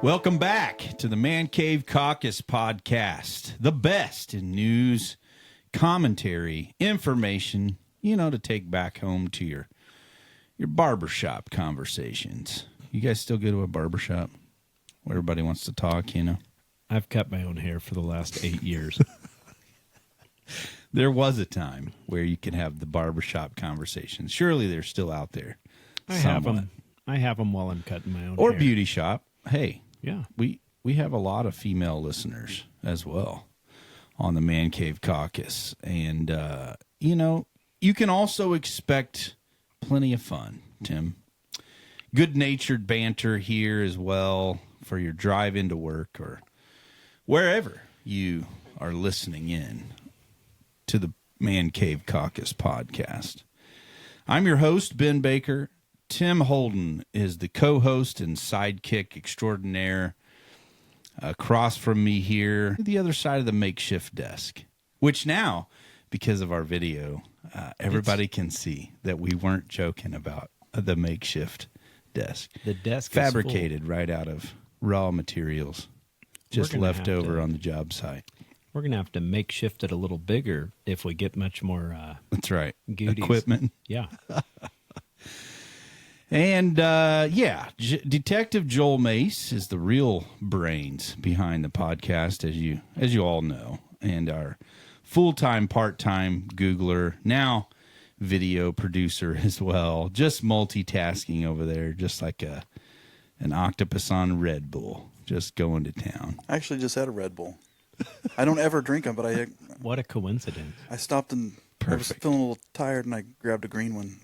Welcome back to the Mancave Caucus Podcast, the best in news, commentary, information, to take back home to your barbershop conversations. You guys still go to a barbershop where everybody wants to talk, I've cut my own hair for the last 8 years. There was a time where you could have the barbershop conversations. Surely they're still out there. I have them. I have them while I'm cutting my own or hair. Beauty shop. Hey, yeah, we have a lot of female listeners as well on the Man Cave Caucus. And, you can also expect plenty of fun, Tim. Good-natured banter here as well for your drive into work or wherever you are listening in to the Man Cave Caucus Podcast. I'm your host, Ben Baker. Tim Holden is the co-host and sidekick extraordinaire. Across from me here, the other side of the makeshift desk, which now, because of our video, everybody can see that we weren't joking about the makeshift desk. The desk fabricated is right out of raw materials, just left over on the job site. We're going to have to makeshift it a little bigger if we get much more That's right. goodies. Equipment. Yeah. And, Detective Joel Mace is the real brains behind the podcast, as you all know, and our full-time, part-time Googler, now video producer as well, just multitasking over there, just like an octopus on Red Bull, just going to town. I actually just had a Red Bull. I don't ever drink them, but What a coincidence. I stopped and I was feeling a little tired, and I grabbed a green one.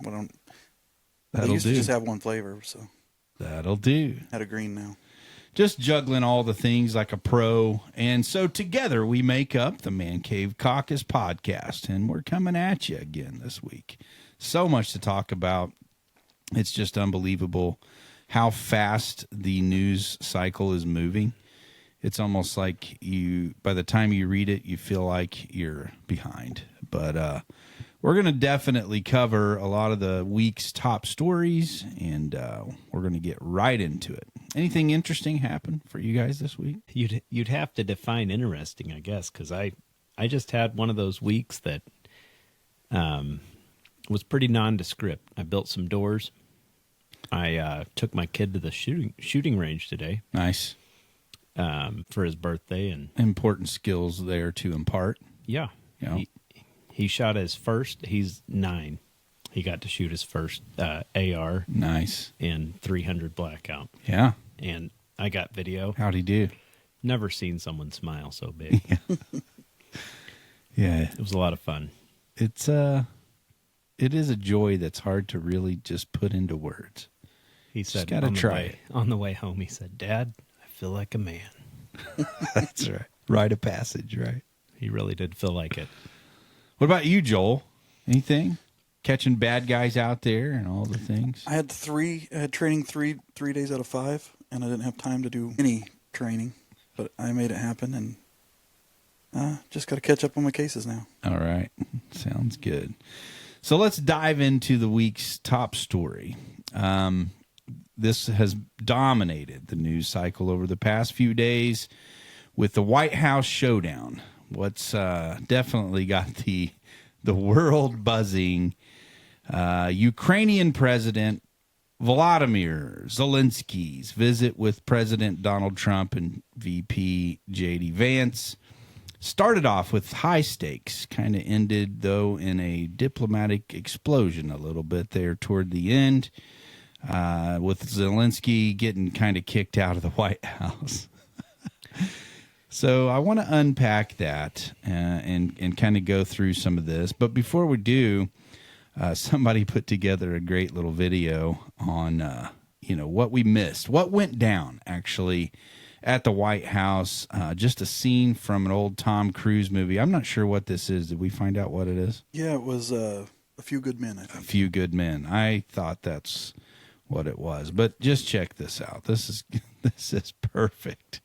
I used to just have one flavor, so that'll do. Had a green now. Just juggling all the things like a pro. And so together we make up the Man Cave Caucus Podcast, and we're coming at you again this week. So much to talk about. It's just unbelievable how fast the news cycle is moving. It's almost like by the time you read it, you feel like you're behind. But we're going to definitely cover a lot of the week's top stories, and we're going to get right into it. Anything interesting happen for you guys this week? You'd have to define interesting, I guess, because I just had one of those weeks that was pretty nondescript. I built some doors. I took my kid to the shooting range today. Nice. For his birthday. And important skills there to impart. Yeah. He shot his first. He's 9. He got to shoot his first AR. Nice. In 300 blackout. Yeah. And I got video. How'd he do? Never seen someone smile so big. Yeah. It was a lot of fun. It is a joy that's hard to really just put into words. He said, gotta try it. On the way home, he said, "Dad, I feel like a man." That's right. Rite of passage, right? He really did feel like it. What about you, Joel? Anything? Catching bad guys out there and all the things? I had training three days out of 5, and I didn't have time to do any training, but I made it happen, and just got to catch up on my cases now. All right. Sounds good. So let's dive into the week's top story. This has dominated the news cycle over the past few days with the White House showdown. What's definitely got the world buzzing. Ukrainian President Volodymyr Zelensky's visit with President Donald Trump and VP J.D. Vance started off with high stakes, kind of ended, though, in a diplomatic explosion a little bit there toward the end, with Zelensky getting kind of kicked out of the White House. So I want to unpack that and kind of go through some of this. But before we do, somebody put together a great little video on, what we missed, what went down, actually, at the White House. Just a scene from an old Tom Cruise movie. I'm not sure what this is. Did we find out what it is? Yeah, it was A Few Good Men, I think. A Few Good Men. I thought that's what it was. But just check this out. This is perfect.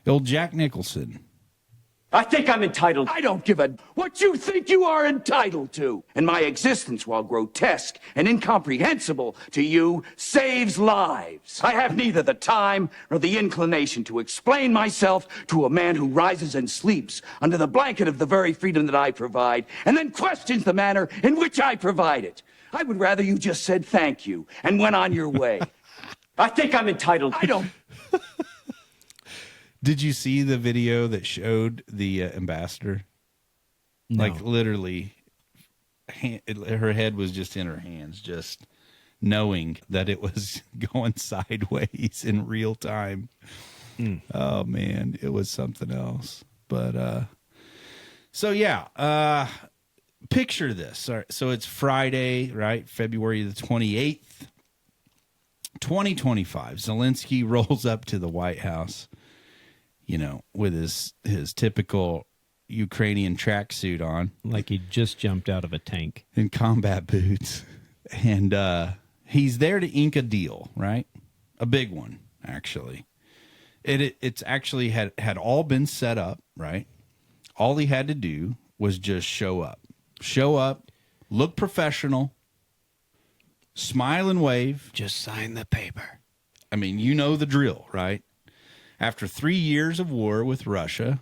Old Jack Nicholson I think I'm entitled. I don't give a what you think you are entitled to. And my existence, while grotesque and incomprehensible to you, saves lives. I have neither the time nor the inclination to explain myself to a man who rises and sleeps under the blanket of the very freedom that I provide, and then questions the manner in which I provide it. I would rather you just said thank you and went on your way. I think I'm entitled. I don't... Did you see the video that showed the ambassador? No. Like literally, her head was just in her hands, just knowing that it was going sideways in real time. Oh man, it was something else. But so yeah, picture this. All right, so it's Friday, right? February the 28th, 2025. Zelensky rolls up to the White House, you know, with his typical Ukrainian tracksuit on. Like he just jumped out of a tank. In combat boots. And he's there to ink a deal, right? A big one, actually. It's actually had all been set up, right? All he had to do was just show up. Show up, look professional, smile and wave. Just sign the paper. I mean, you know the drill, right? After 3 years of war with Russia,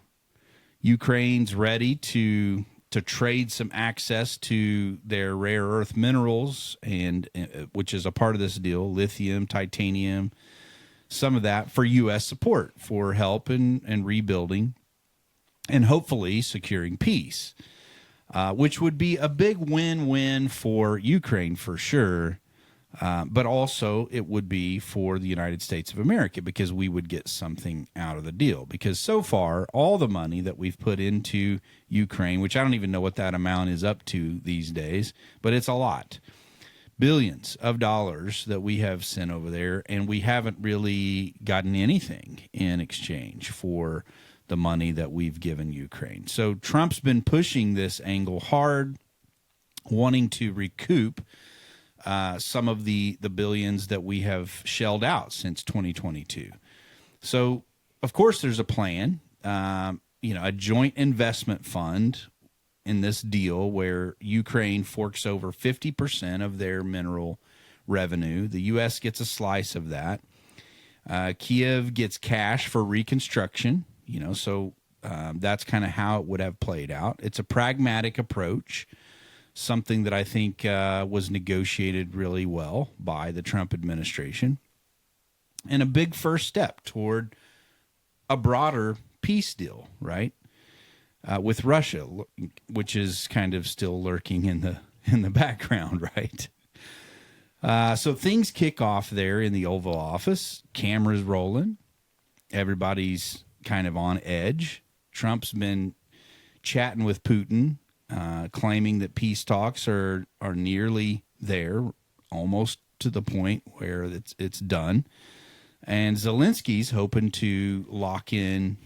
Ukraine's ready to trade some access to their rare earth minerals, and which is a part of this deal, lithium, titanium, some of that for U.S. support for help and rebuilding and hopefully securing peace, which would be a big win-win for Ukraine for sure. But also it would be for the United States of America because we would get something out of the deal. Because so far, all the money that we've put into Ukraine, which I don't even know what that amount is up to these days, but it's a lot. Billions of dollars that we have sent over there, and we haven't really gotten anything in exchange for the money that we've given Ukraine. So Trump's been pushing this angle hard, wanting to recoup some of the billions that we have shelled out since 2022. So, of course, there's a plan, a joint investment fund in this deal where Ukraine forks over 50% of their mineral revenue. The U.S. gets a slice of that. Kiev gets cash for reconstruction, so that's kind of how it would have played out. It's a pragmatic approach, something that I think was negotiated really well by the Trump administration, and a big first step toward a broader peace deal, right, with Russia, which is kind of still lurking in the background, right? So things kick off there in the Oval Office, cameras rolling, everybody's kind of on edge. Trump's been chatting with Putin, claiming that peace talks are nearly there, almost to the point where it's done. And Zelensky's hoping to lock in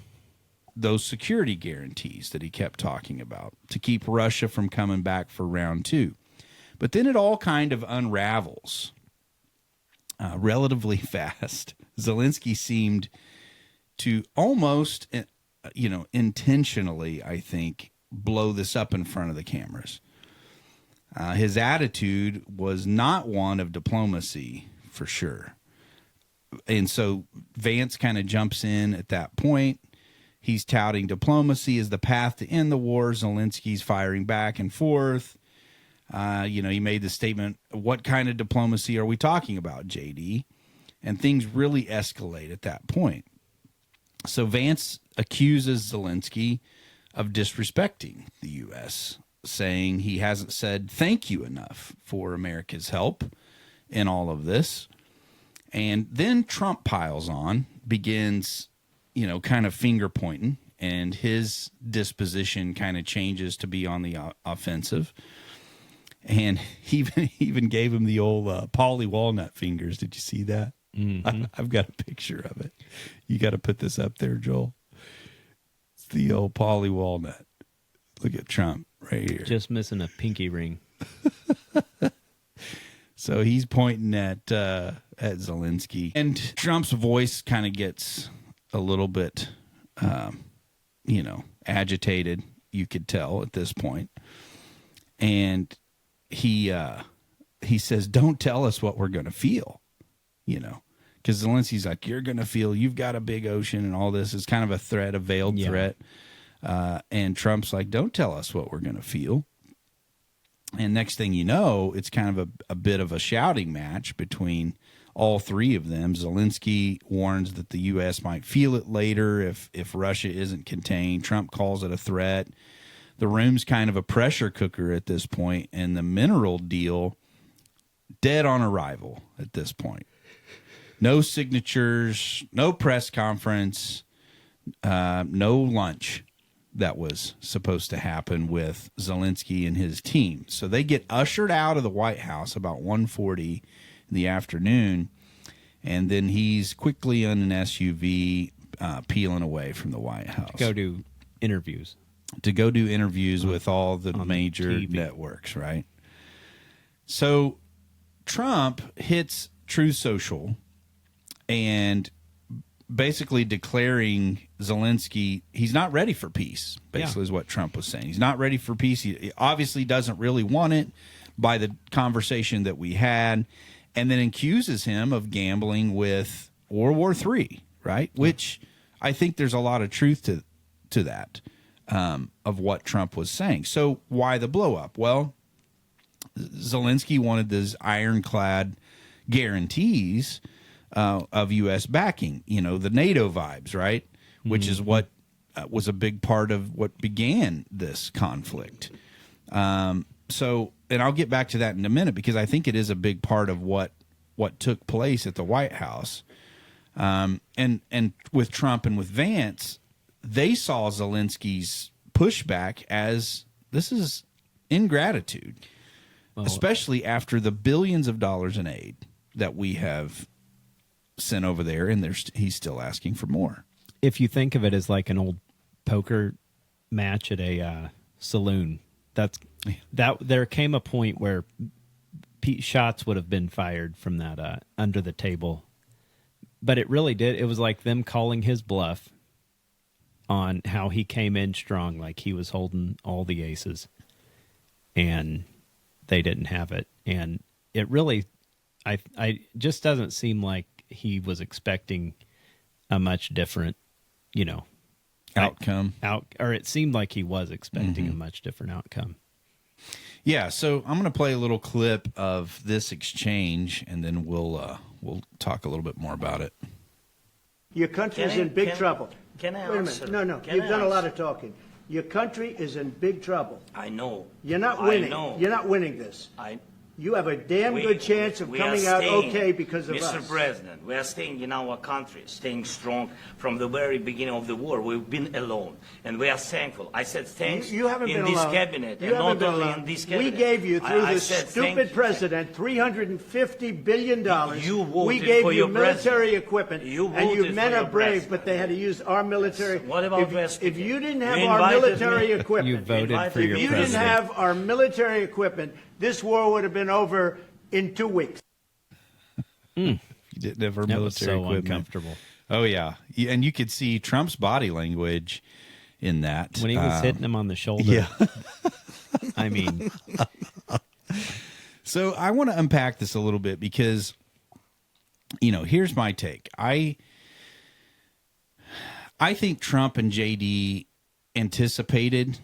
those security guarantees that he kept talking about to keep Russia from coming back for round two. But then it all kind of unravels relatively fast. Zelensky seemed to almost, intentionally, I think, blow this up in front of the cameras. His attitude was not one of diplomacy, for sure. And so Vance kind of jumps in at that point. He's touting diplomacy as the path to end the war. Zelensky's firing back and forth. He made the statement, what kind of diplomacy are we talking about, JD? And things really escalate at that point. So Vance accuses Zelensky of disrespecting the U.S., saying he hasn't said thank you enough for America's help in all of this. And then Trump piles on, begins, kind of finger pointing, and his disposition kind of changes to be on the offensive. And he even gave him the old Polly Walnut fingers. Did you see that? Mm-hmm. I've got a picture of it. You got to put this up there, Joel. It's the old Polly Walnut. Look at Trump right here. Just missing a pinky ring. So he's pointing at Zelensky, and Trump's voice kind of gets a little bit agitated, you could tell at this point. And he says, "Don't tell us what we're going to feel," because Zelensky's like, "You're going to feel, you've got a big ocean," and all this is kind of a threat, a veiled threat. And Trump's like, "Don't tell us what we're going to feel." And next thing you know, it's kind of a bit of a shouting match between all three of them. Zelensky warns that the U.S. might feel it later if Russia isn't contained. Trump calls it a threat. The room's kind of a pressure cooker at this point, and the mineral deal dead on arrival at this point. No signatures, no press conference, no lunch that was supposed to happen with Zelensky and his team. So they get ushered out of the White House about 1:40 in the afternoon, and then he's quickly in an SUV peeling away from the White House. To go do interviews. With all the major TV networks, right? So Trump hits Truth Social and basically declaring Zelensky, he's not ready for peace, basically is what Trump was saying. He's not ready for peace. He obviously doesn't really want it by the conversation that we had, and then accuses him of gambling with World War III, right? Which I think there's a lot of truth to that, of what Trump was saying. So why the blow up? Well, Zelensky wanted these ironclad guarantees of U.S. backing, the NATO vibes, right? Which is what was a big part of what began this conflict. So, and I'll get back to that in a minute, because I think it is a big part of what took place at the White House. And with Trump and with Vance, they saw Zelensky's pushback as, this is ingratitude, especially after the billions of dollars in aid that we have sent over there, and he's still asking for more. If you think of it as like an old poker match at a saloon, there came a point where shots would have been fired from that under the table, but it really did. It was like them calling his bluff on how he came in strong, like he was holding all the aces, and they didn't have it. And it really, I just doesn't seem like he was expecting a much different, outcome. Or it seemed like he was expecting a much different outcome. Yeah, so I'm going to play a little clip of this exchange, and then we'll talk a little bit more about it. Your country is in big trouble. Can I Wait a answer? minute. No. You've done a lot of talking. Your country is in big trouble. I know. You're not winning. I know. You're not winning this. You have a damn good chance of we coming are out staying, okay because of us. Mr. President, we are staying in our country, staying strong from the very beginning of the war. We've been alone, and we are thankful. I said thanks You haven't in been this alone. cabinet, You and haven't not been only alone. in this cabinet. We gave you, through I this said stupid president, $350 billion. You voted we gave for you your military president. equipment, You and you voted men for are your brave, president. but they had to use our military. What about if you didn't have You our invited military me. equipment, You voted for your if you didn't president. have our military equipment, this war would have been over in 2 weeks. You didn't have our That was military so equipment. uncomfortable. Oh, yeah. And you could see Trump's body language in that. When he was hitting him on the shoulder. Yeah. I mean, So I want to unpack this a little bit because, here's my take. I think Trump and JD anticipated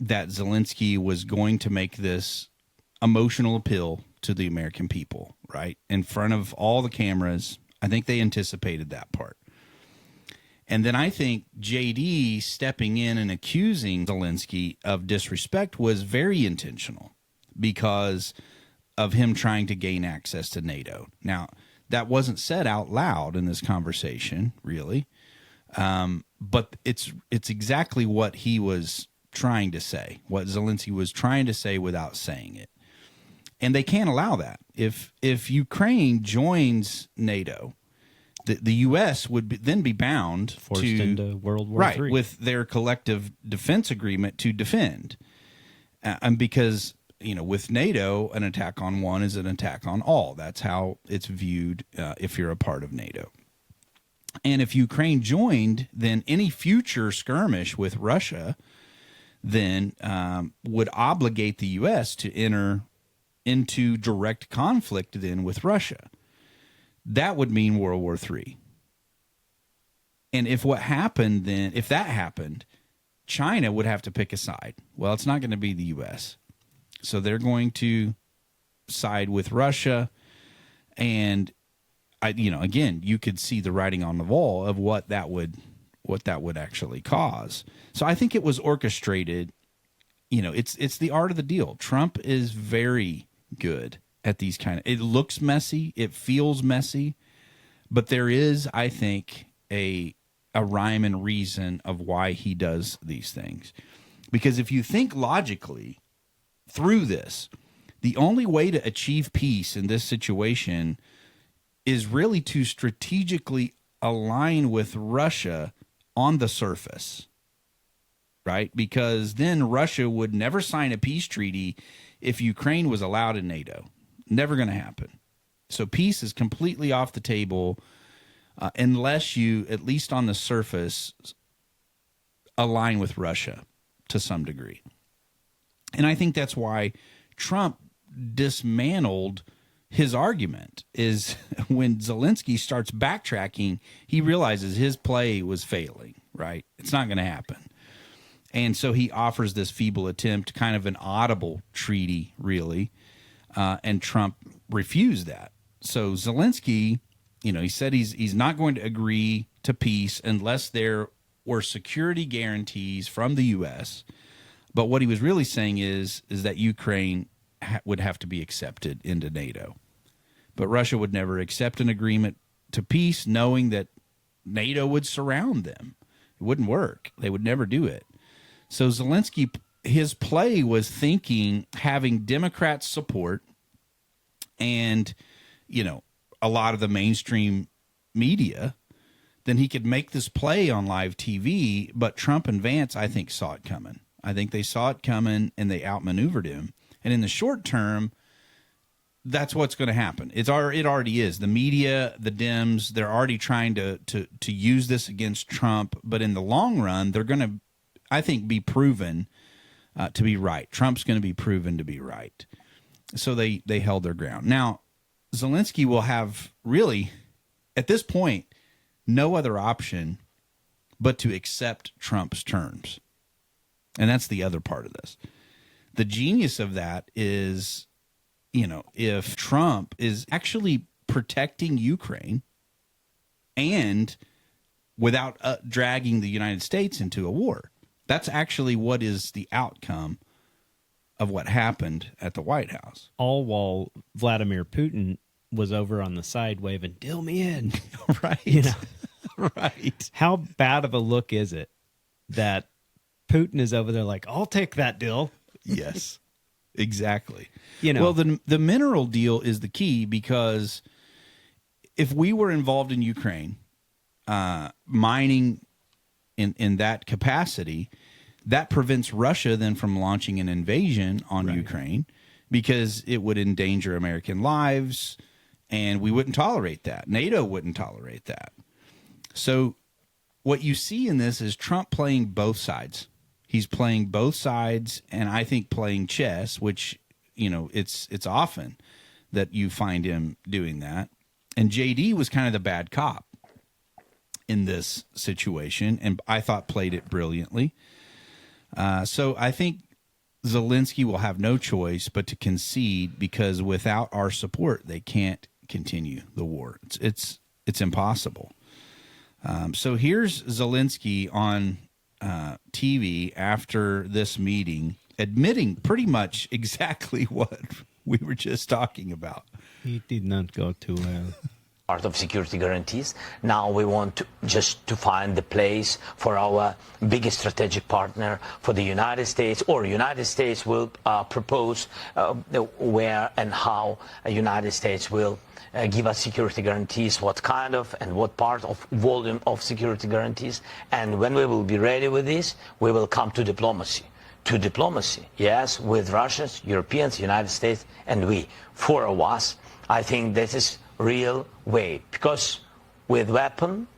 that Zelensky was going to make this emotional appeal to the American people, right? In front of all the cameras. I think they anticipated that part. And then I think JD stepping in and accusing Zelensky of disrespect was very intentional because of him trying to gain access to NATO. Now, that wasn't said out loud in this conversation, really. But it's exactly what he was trying to say, what Zelensky was trying to say without saying it. And they can't allow that. If Ukraine joins NATO, the U.S. would then be bound forced to into World War right III. with their collective defense agreement to defend, and because with NATO, an attack on one is an attack on all. That's how it's viewed if you're a part of NATO. And if Ukraine joined, then any future skirmish with Russia then would obligate the U.S. to enter into direct conflict then with Russia. That would mean World War III. And if that happened, China would have to pick a side. Well, it's not going to be the U.S. So they're going to side with Russia. And, again, you could see the writing on the wall of what that would actually cause. So I think it was orchestrated. It's the art of the deal. Trump is very good at these it looks messy, it feels messy, but there is, I think, a rhyme and reason of why he does these things. Because if you think logically through this, the only way to achieve peace in this situation is really to strategically align with Russia on the surface, right? Because then Russia would never sign a peace treaty if Ukraine was allowed in NATO. Never going to happen. So peace is completely off the table unless you, at least on the surface, align with Russia to some degree. And I think that's why Trump dismantled his argument. Is when Zelensky starts backtracking, he realizes his play was failing, right? It's not going to happen. And so he offers this feeble attempt, kind of an audible treaty, really, and Trump refused that. So Zelensky, he said he's not going to agree to peace unless there were security guarantees from the U.S., but what he was really saying is that Ukraine would have to be accepted into NATO. But Russia would never accept an agreement to peace, knowing that NATO would surround them. It wouldn't work. They would never do it. So Zelensky, his play was thinking having Democrats' support and, a lot of the mainstream media, then he could make this play on live TV. But Trump and Vance, I think, saw it coming. I think they saw it coming and they outmaneuvered him. And in the short term, that's what's going to happen. It already is. The media, the Dems, they're already trying to use this against Trump. But in the long run, they're going to, I think, be proven to be right. Trump's going to be proven to be right. So they held their ground. Now, Zelensky will have really, at this point, no other option but to accept Trump's terms. And that's the other part of this. The genius of that is, if Trump is actually protecting Ukraine and without dragging the United States into a war, that's actually what is the outcome of what happened at the White House. All while Vladimir Putin was over on the side waving, "Deal me in." Right. Right. How bad of a look is it that Putin is over there like, "I'll take that deal." Yes, exactly. Well, the mineral deal is the key, because if we were involved in Ukraine, mining in that capacity, that prevents Russia then from launching an invasion on Ukraine, because it would endanger American lives, and we wouldn't tolerate that. NATO wouldn't tolerate that. So what you see in this is Trump playing both sides. He's playing both sides, and I think playing chess, which, it's often that you find him doing that. And JD was kind of the bad cop in this situation, and I thought played it brilliantly. So I think Zelensky will have no choice but to concede, because without our support, they can't continue the war. It's impossible. So here's Zelensky on TV after this meeting, admitting pretty much exactly what we were just talking about. He did not go too well. Part of security guarantees. Now we want to find the place for our biggest strategic partner, for the United States, or United States will propose where and how the United States will give us security guarantees, what kind of and what part of volume of security guarantees. And when we will be ready with this, we will come to diplomacy. To diplomacy, yes, with Russians, Europeans, United States, and we. Four of us, I think this is real way, because with weapon,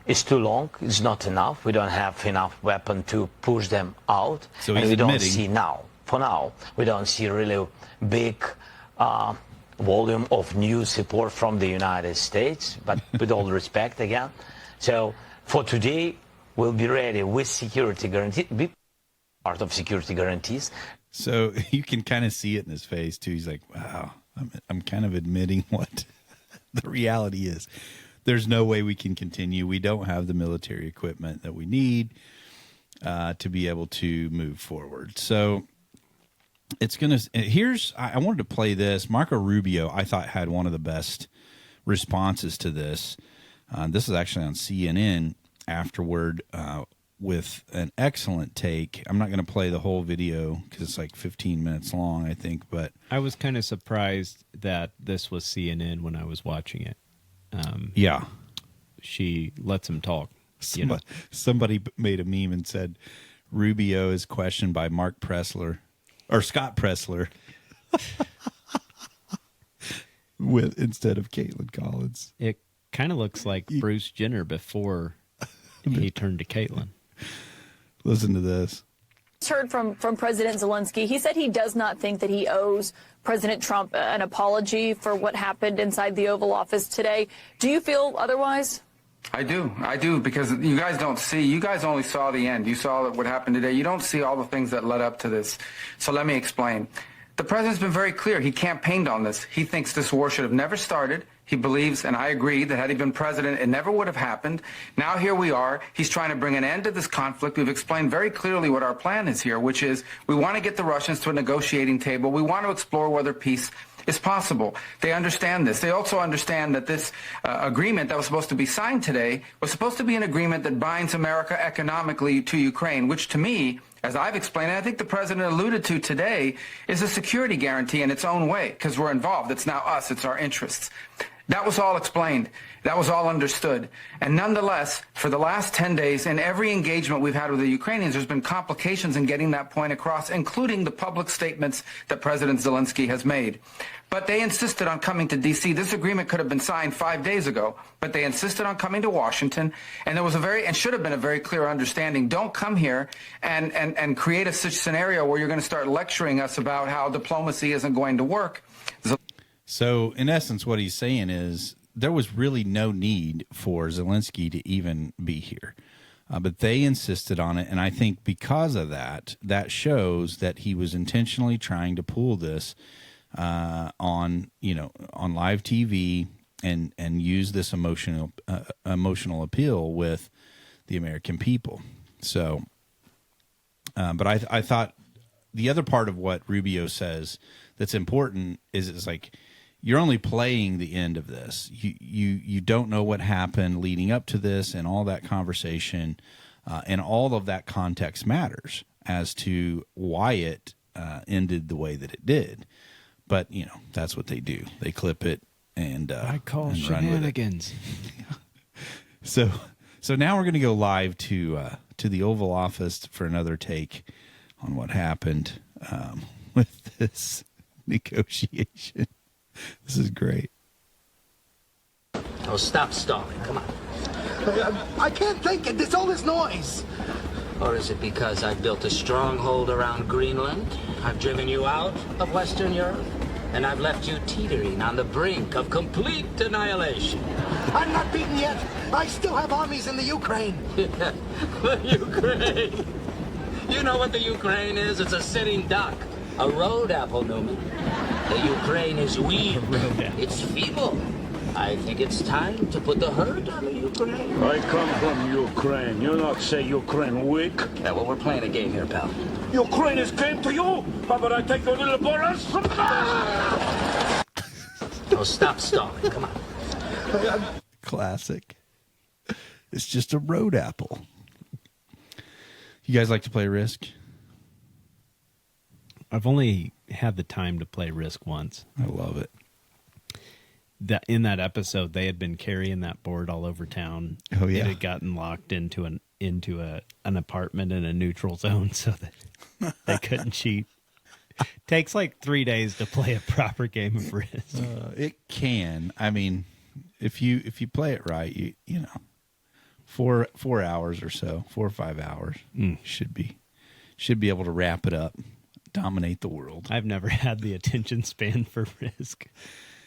is too long. It's not enough. We don't have enough weapon to push them out. So and he's we don't admitting. see now, for now, we don't see really big volume of new support from the United States, but with all respect again. So for today, we'll be ready with security guarantee, be part of security guarantees. So you can kind of see it in his face too. He's like, wow, I'm kind of admitting what the reality is. There's no way we can continue. We don't have the military equipment that we need to be able to move forward. So it's going to, I wanted to play this. Marco Rubio, I thought, had one of the best responses to this. This is actually on CNN afterward with an excellent take. I'm not going to play the whole video because it's like 15 minutes long, I think. But I was kind of surprised that this was CNN when I was watching it. Yeah. She lets him talk. Somebody made a meme and said Rubio is questioned by Mark Pressler or Scott Pressler instead of Caitlin Collins. It kind of looks like Bruce Jenner before he turned to Caitlin. Listen to this. Heard from President Zelensky. He said he does not think that he owes President Trump an apology for what happened inside the Oval Office today. Do you feel otherwise? I do, because you guys don't see. You guys only saw the end. You saw what happened today. You don't see all the things that led up to this. So let me explain. The president's been very clear. He campaigned on this. He thinks this war should have never started. He believes, and I agree, that had he been president, it never would have happened. Now here we are. He's trying to bring an end to this conflict. We've explained very clearly what our plan is here, which is we want to get the Russians to a negotiating table. We want to explore whether peace is possible. They understand this. They also understand that this agreement that was supposed to be signed today was supposed to be an agreement that binds America economically to Ukraine, which to me, as I've explained, and I think the president alluded to today, is a security guarantee in its own way, because we're involved. It's now us. It's our interests. That was all explained. That was all understood. And nonetheless, for the last 10 days, in every engagement we've had with the Ukrainians, there's been complications in getting that point across, including the public statements that President Zelensky has made. But they insisted on coming to D.C. This agreement could have been signed 5 days ago, but they insisted on coming to Washington. And there was and should have been a very clear understanding. Don't come here and create a such scenario where you're going to start lecturing us about how diplomacy isn't going to work. So, in essence, what he's saying is there was really no need for Zelensky to even be here. But they insisted on it, and I think because of that, that shows that he was intentionally trying to pull this on live TV and use this emotional appeal with the American people. So, but I thought the other part of what Rubio says that's important is it's like, you're only playing the end of this. You don't know what happened leading up to this and all that conversation, and all of that context matters as to why it ended the way that it did. But that's what they do. They clip it and I call and shenanigans. So now we're going to go live to the Oval Office for another take on what happened with this negotiation. This is great. Oh, stop stalling. Come on. I can't think. There's all this noise. Or is it because I built a stronghold around Greenland? I've driven you out of Western Europe, and I've left you teetering on the brink of complete annihilation. I'm not beaten yet. I still have armies in the Ukraine. The Ukraine. You know what the Ukraine is? It's a sitting duck. A road apple, Newman. The Ukraine is weak. It's feeble. I think it's time to put the hurt on the Ukraine. I come from Ukraine. You not say Ukraine weak? Yeah, well, we're playing a game here, pal. Ukraine is game to you? How about I take your little boras from... Oh, stop stalling. Come on. Classic. It's just a road apple. You guys like to play Risk? I've only had the time to play Risk once. I love it. In that episode, they had been carrying that board all over town. Oh yeah, it had gotten locked into an apartment in a neutral zone so that they couldn't cheat. Takes like 3 days to play a proper game of Risk. It can. I mean, if you play it right, you know. 4 hours or so, 4 or 5 hours. Should be able to wrap it up, dominate the world. I've never had the attention span for Risk.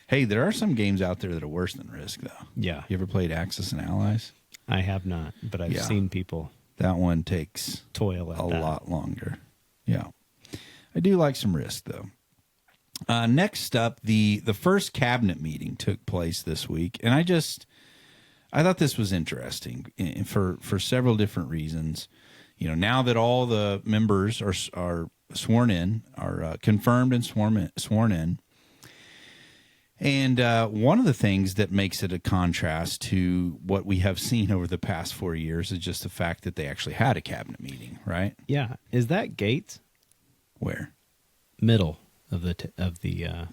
Hey, there are some games out there that are worse than Risk, though. Yeah. You ever played Axis and Allies? I have not, but I've seen people. That one takes toil at a lot longer. Yeah. I do like some Risk, though. Next up, the first cabinet meeting took place this week, and I thought this was interesting for several different reasons. Now that all the members are sworn in, are confirmed and sworn in, and one of the things that makes it a contrast to what we have seen over the past 4 years is just the fact that they actually had a cabinet meeting, right? Yeah. Is that Gates? Where? Middle of the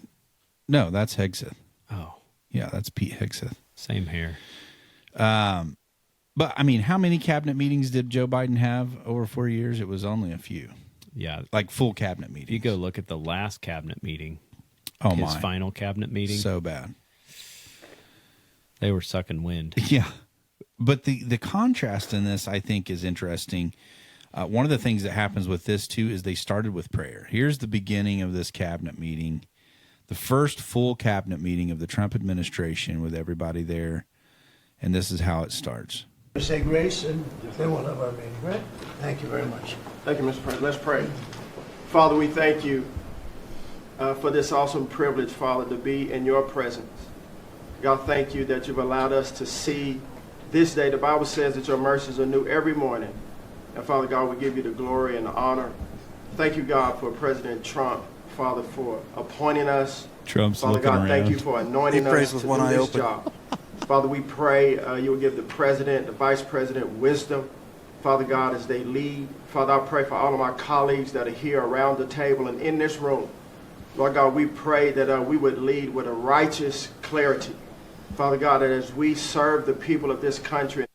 No, that's Hegseth. Oh. Yeah, that's Pete Hegseth. Same hair. But, I mean, how many cabinet meetings did Joe Biden have over 4 years? It was only a few. Yeah. Like full cabinet meetings. If you go look at the last cabinet meeting, his final cabinet meeting. So bad. They were sucking wind. Yeah. But the contrast in this, I think, is interesting. One of the things that happens with this, too, is they started with prayer. Here's the beginning of this cabinet meeting, the first full cabinet meeting of the Trump administration with everybody there. And this is how it starts. Say grace, and then we'll have our meeting, right? Thank you very much. Thank you, Mr. President. Let's pray. Father, we thank you for this awesome privilege, Father, to be in your presence. God, thank you that you've allowed us to see this day. The Bible says that your mercies are new every morning. And Father God, we give you the glory and the honor. Thank you, God, for President Trump, Father, for appointing us. Trump's Father looking God, around. thank you for anointing us to do this job. Father, we pray you will give the president, the vice president wisdom, Father God, as they lead. Father, I pray for all of my colleagues that are here around the table and in this room. Lord God, we pray that we would lead with a righteous clarity. Father God, that as we serve the people of this country,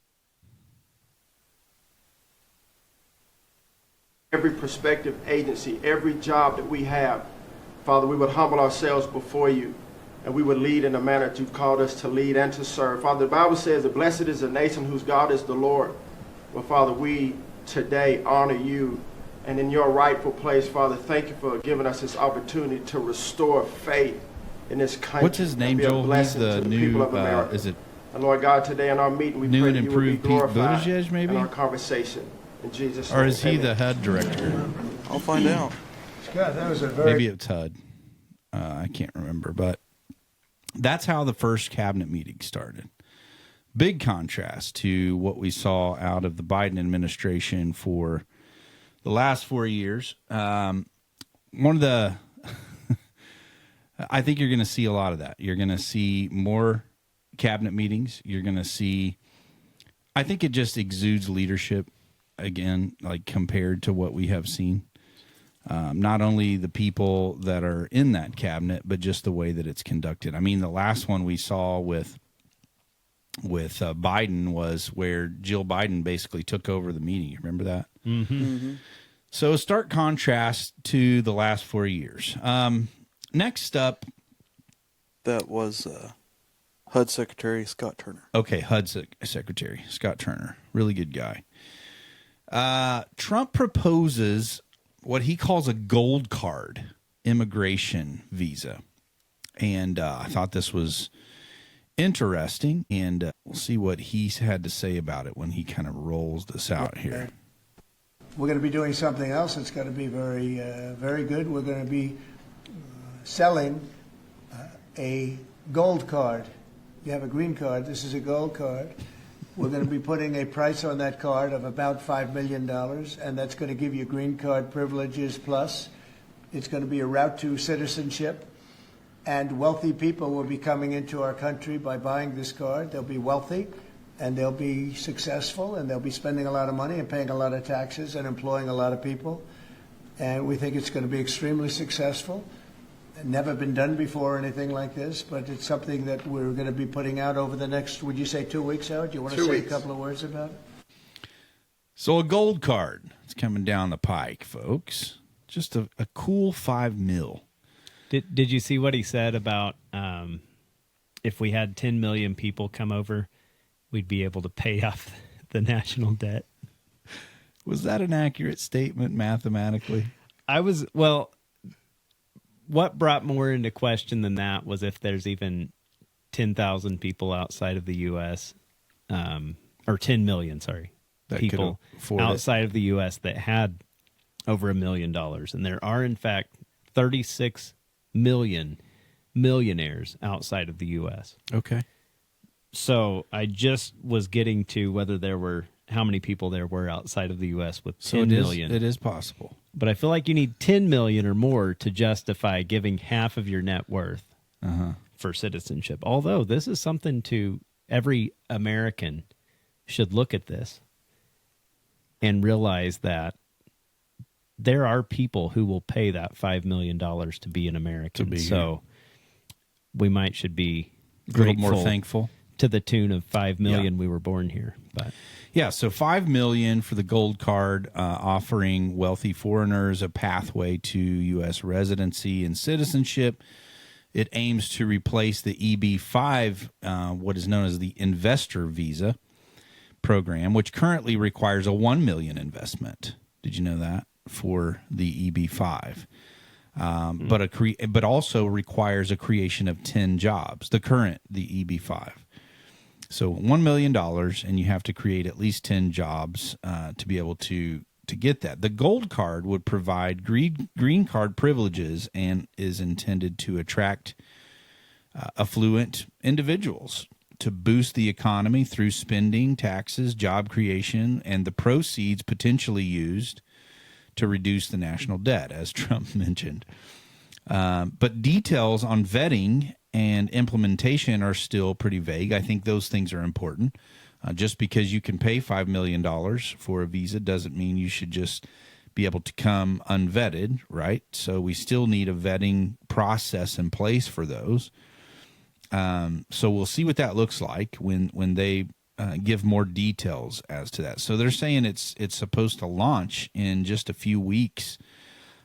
every prospective agency, every job that we have, Father, we would humble ourselves before you. And we would lead in the manner that you've called us to lead and to serve. Father, the Bible says that blessed is the nation whose God is the Lord. Well, Father, we today honor you. And in your rightful place, Father, thank you for giving us this opportunity to restore faith in this country. What's his name, Joel? He's the new, people of America. is it? And Lord God, today in our meeting, we new pray and that you will be improved Pete glorified Buttigieg, maybe? in our conversation. In Jesus' name. Or is he amen. the HUD director? I'll find out. Scott, that was a very... Maybe it's HUD. I can't remember, but that's how the first cabinet meeting started. Big contrast to what we saw out of the Biden administration for the last 4 years. One of the, I think you're going to see a lot of that. You're going to see more cabinet meetings. You're going to see, I think it just exudes leadership again, like compared to what we have seen. Not only the people that are in that cabinet, but just the way that it's conducted. I mean, the last one we saw with Biden was where Jill Biden basically took over the meeting. You remember that? Mm-hmm. Mm-hmm. So a stark contrast to the last 4 years. Next up. That was HUD Secretary Scott Turner. Okay, HUD Secretary Scott Turner. Really good guy. Trump proposes what he calls a gold card immigration visa. And I thought this was interesting, and we'll see what he's had to say about it when he kind of rolls this out here. We're going to be doing something else that's going to be very, very good. We're going to be selling a gold card. You have a green card. This is a gold card. We're going to be putting a price on that card of about $5 million, and that's going to give you green card privileges plus. It's going to be a route to citizenship, and wealthy people will be coming into our country by buying this card. They'll be wealthy, and they'll be successful, and they'll be spending a lot of money and paying a lot of taxes and employing a lot of people. And we think it's going to be extremely successful. Never been done before, anything like this, but it's something that we're going to be putting out over the next, would you say 2 weeks, Howard? Do you want to say a couple of words about it? So a gold card. It's coming down the pike, folks. Just a cool $5 million. Did you see what he said about if we had 10 million people come over, we'd be able to pay off the national debt. Was that an accurate statement mathematically? What brought more into question than that was if there's even 10,000 people outside of the U.S., or 10 million, that people outside of the U.S. that had over $1 million. And there are, in fact, 36 million millionaires outside of the U.S. Okay. So I just was getting to how many people there were outside of the U.S. with 10 million. It is possible. But I feel like you need 10 million or more to justify giving half of your net worth for citizenship. Although this is something every American should look at this and realize that there are people who will pay that $5 million to be an American. So we should be a little more thankful. To the tune of 5 million we were born here. But yeah, so 5 million for the gold card, offering wealthy foreigners a pathway to U.S. residency and citizenship. It aims to replace the EB-5, what is known as the investor visa program, which currently requires a 1 million investment. Did you know that? For the EB-5. But also requires a creation of 10 jobs, the EB-5. So $1 million, and you have to create at least 10 jobs to be able to get that. The gold card would provide green card privileges and is intended to attract affluent individuals to boost the economy through spending, taxes, job creation, and the proceeds potentially used to reduce the national debt, as Trump mentioned. But details on vetting and implementation are still pretty vague. I think those things are important. Just because you can pay $5 million for a visa doesn't mean you should just be able to come unvetted, right? So we still need a vetting process in place for those. So we'll see what that looks like when they give more details as to that. So they're saying it's supposed to launch in just a few weeks.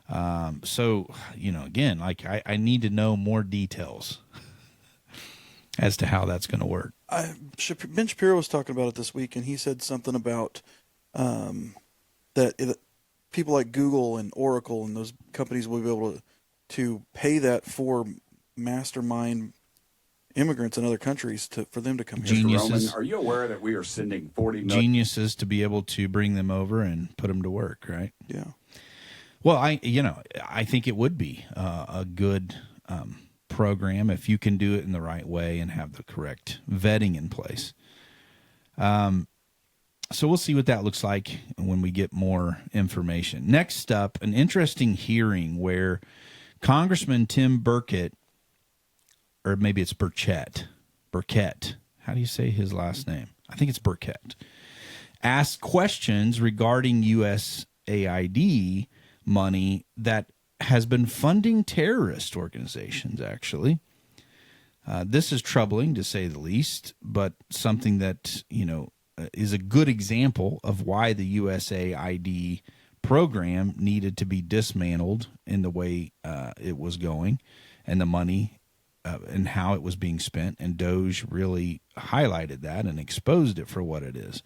So, again, I need to know more details as to how that's going to work. Ben Shapiro was talking about it this week, and he said something about that people like Google and Oracle and those companies will be able to pay that for mastermind immigrants in other countries for them to come here. Geniuses. Are you aware that we are sending 40 million geniuses to be able to bring them over and put them to work, right? Yeah. Well, I think it would be a good program if you can do it in the right way and have the correct vetting in place. So we'll see what that looks like when we get more information. Next up, an interesting hearing where Congressman Tim Burkett, or maybe it's Burchett. How do you say his last name? I think it's Burkett. Asked questions regarding USAID money that has been funding terrorist organizations, actually. This is troubling, to say the least, but something that, is a good example of why the USAID program needed to be dismantled in the way it was going, and the money and how it was being spent. And Doge really highlighted that and exposed it for what it is.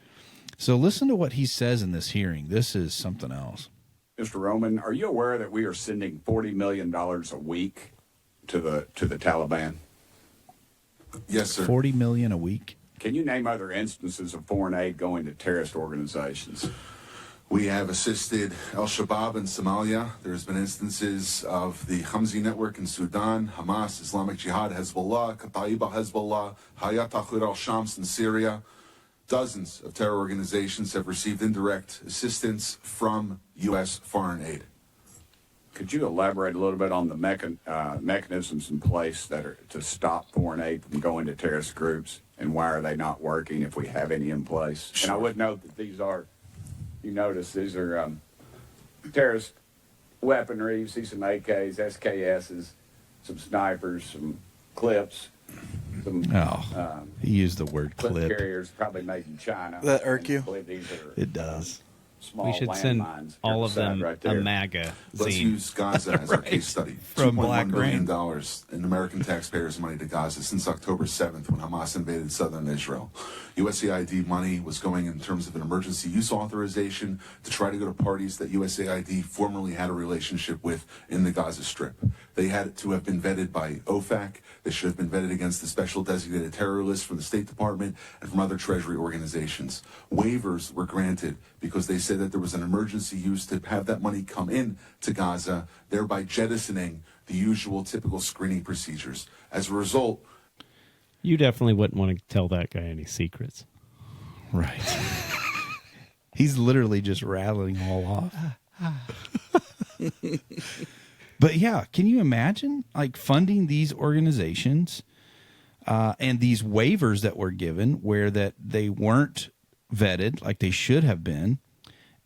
So listen to what he says in this hearing. This is something else. Mr. Roman, are you aware that we are sending $40 million a week to the Taliban? Yes, sir. 40 million a week. Can you name other instances of foreign aid going to terrorist organizations? We have assisted Al-Shabaab in Somalia. There's been instances of the Hamzi network in Sudan, Hamas, Islamic Jihad, Hezbollah, Kataiba Hezbollah, Hayat Tahrir al-Shams in Syria. Dozens of terror organizations have received indirect assistance from U.S. foreign aid. Could you elaborate a little bit on the mechanisms in place that are to stop foreign aid from going to terrorist groups, and why are they not working if we have any in place? Sure. And I would note that these are terrorist weaponry. You see some AKs, SKSs, some snipers, some clips. He used the word clip. Carriers probably made in China. That irk you? It does. small We should send landmines all of them right a there. MAGA Let's zine. use Gaza as our case study. From $2.1 Black billion Rain. in American taxpayers' money to Gaza since October 7th when Hamas invaded southern Israel. USAID money was going in terms of an emergency use authorization to try to go to parties that USAID formerly had a relationship with in the Gaza Strip. They had to have been vetted by OFAC. They should have been vetted against the special designated terror list from the State Department and from other Treasury organizations. Waivers were granted because they said that there was an emergency use to have that money come in to Gaza, thereby jettisoning the usual typical screening procedures. As a result, You definitely wouldn't want to tell that guy any secrets. Right. He's literally just rattling all off. But yeah, can you imagine like funding these organizations and these waivers that were given where that they weren't vetted like they should have been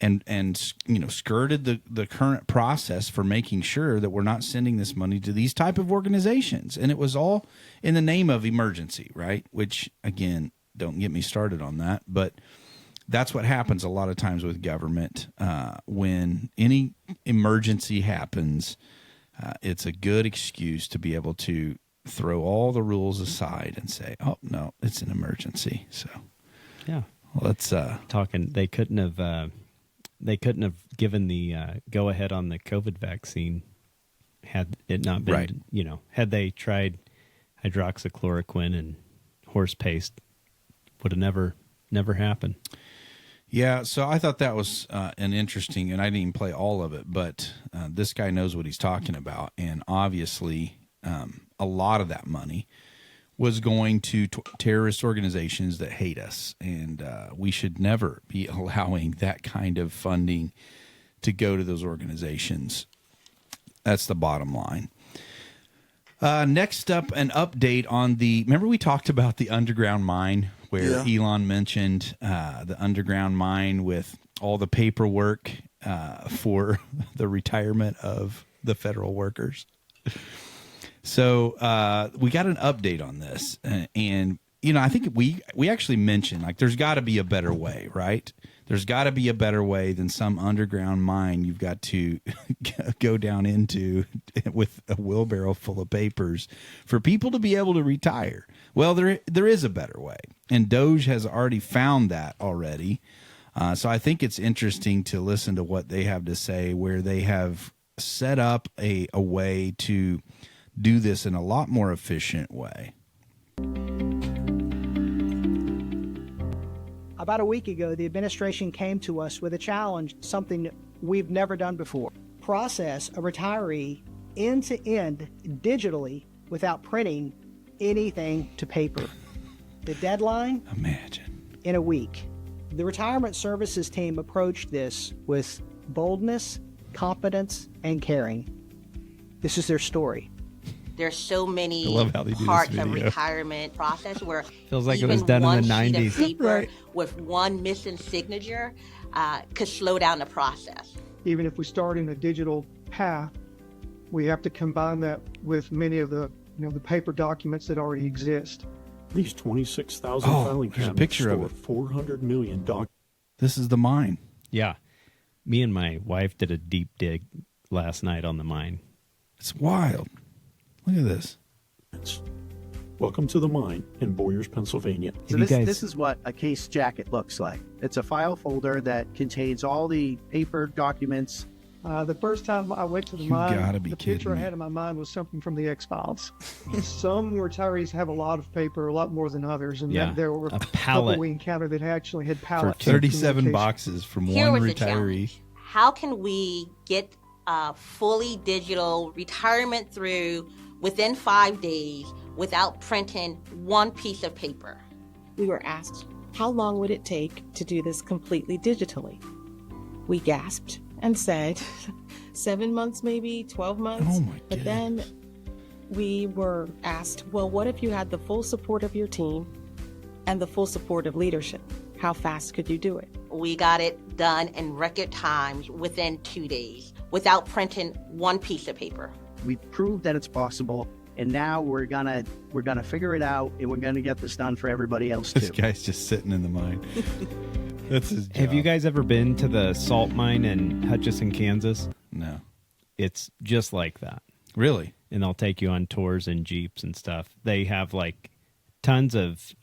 and you know skirted the current process for making sure that we're not sending this money to these type of organizations, and it was all in the name of emergency, right? Which again, don't get me started on that, but that's what happens a lot of times with government when any emergency happens. It's a good excuse to be able to throw all the rules aside and say, "Oh no, it's an emergency." So, yeah, well, let's talking. They couldn't have given the go ahead on the COVID vaccine had it not been, right. You know, had they tried hydroxychloroquine and horse paste, would have never happened. Yeah, so I thought that was an interesting, and I didn't even play all of it, but this guy knows what he's talking about, and obviously a lot of that money was going to terrorist organizations that hate us, and we should never be allowing that kind of funding to go to those organizations. That's the bottom line. Next up, an update on remember we talked about the underground mine where Elon mentioned the underground mine with all the paperwork for the retirement of the federal workers. So we got an update on this, and you know I think we actually mentioned like there's got to be a better way, right? There's got to be a better way than some underground mine you've got to go down into with a wheelbarrow full of papers for people to be able to retire. Well, there is a better way, and Doge has already found that already. So I think it's interesting to listen to what they have to say, where they have set up a way to do this in a lot more efficient way. About a week ago, the administration came to us with a challenge, something we've never done before. Process a retiree end-to-end digitally without printing anything to paper. The deadline? Imagine. In a week. The retirement services team approached this with boldness, confidence, and caring. This is their story. There's so many I love how they do parts this of video. retirement process where Feels like it even was done one in the sheet 90s. of paper Right. with one missing signature could slow down the process. Even if we start in a digital path, we have to combine that with many of the the paper documents that already exist. These 26,000 filing there's a cabinets picture of store 400 million documents. This is the mine. Yeah. Me and my wife did a deep dig last night on the mine. It's wild. Look at this. Welcome to the mine in Boyers, Pennsylvania. So this is what a case jacket looks like. It's a file folder that contains all the paper documents. The first time I went to the You mine, gotta be the kidding picture I me. had in my mind was something from the X-Files. Some retirees have a lot of paper, a lot more than others, and Yeah, there were a a couple pallet we encountered that actually had For pallets. 37 boxes from Here one was the retiree. challenge. How can we get fully digital retirement through within 5 days without printing one piece of paper? We were asked, how long would it take to do this completely digitally? We gasped and said, 7 months, maybe 12 months. Oh my But then we were asked, well, what if you had the full support of your team and the full support of leadership? How fast could you do it? We got it done in record times within 2 days without printing one piece of paper. We proved that it's possible, and now we're gonna figure it out, and we're gonna get this done for everybody else too. This guy's just sitting in the mine. That's his job. Have you guys ever been to the salt mine in Hutchinson, Kansas? No. It's just like that. Really? And they'll take you on tours and Jeeps and stuff. They have like tons of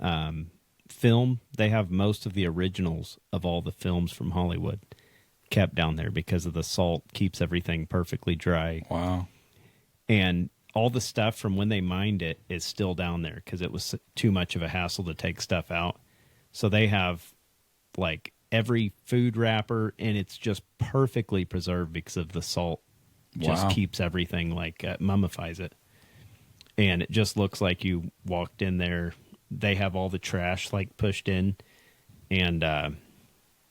film. They have most of the originals of all the films from Hollywood kept down there because of the salt keeps everything perfectly dry. Wow. And all the stuff from when they mined it is still down there because it was too much of a hassle to take stuff out. So they have like every food wrapper, and it's just perfectly preserved because of the salt. Just Wow. keeps everything like mummifies it. And it just looks like you walked in there. They have all the trash like pushed in, and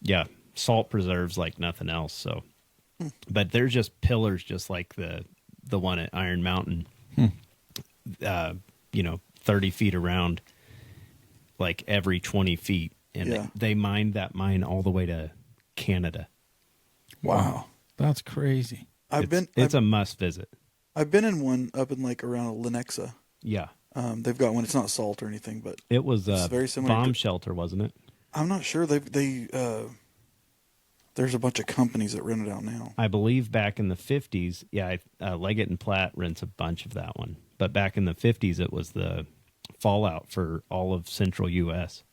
yeah, salt preserves like nothing else. So, but there's just pillars, just like the one at Iron Mountain. 30 feet around, like every 20 feet, and they mined that mine all the way to Canada. Wow, that's crazy. It's a must visit. I've been in one up in like around Lenexa. Yeah. They've got one. It's not salt or anything, but It was it's a very similar bomb to- shelter, wasn't it? I'm not sure. There's a bunch of companies that rent it out now. I believe back in the 50s, Leggett and Platt rents a bunch of that one. But back in the 50s, it was the fallout for all of central U.S.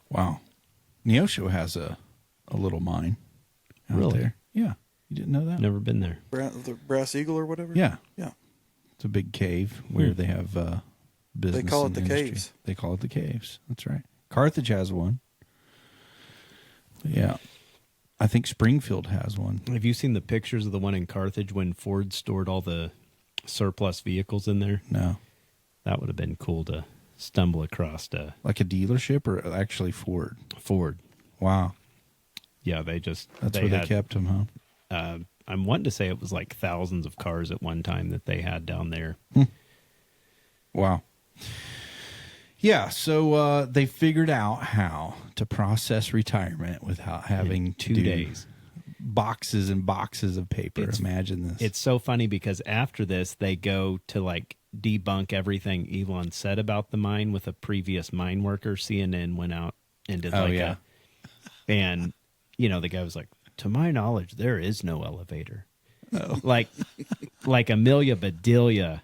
Wow. Neosho has a little mine out Really? there. Yeah. You didn't know that? Never been there. The Brass Eagle or whatever? Yeah. Yeah. It's a big cave where they have business. They call it and the industry. caves. They call it the caves. That's right. Carthage has one. Yeah. I think Springfield has one. Have you seen the pictures of the one in Carthage when Ford stored all the surplus vehicles in there? No. That would have been cool to stumble across. Like a dealership or actually Ford? Ford. Wow. Yeah, they just... That's where they kept them, huh? I'm wanting to say it was like thousands of cars at one time that they had down there. Wow. Yeah, so they figured out how to process retirement without having to 2 do days. boxes and boxes of paper. Imagine this. It's so funny because after this, they go to like debunk everything Elon said about the mine with a previous mine worker. CNN went out and did and the guy was like, to my knowledge, there is no elevator. Oh. Like Amelia Bedelia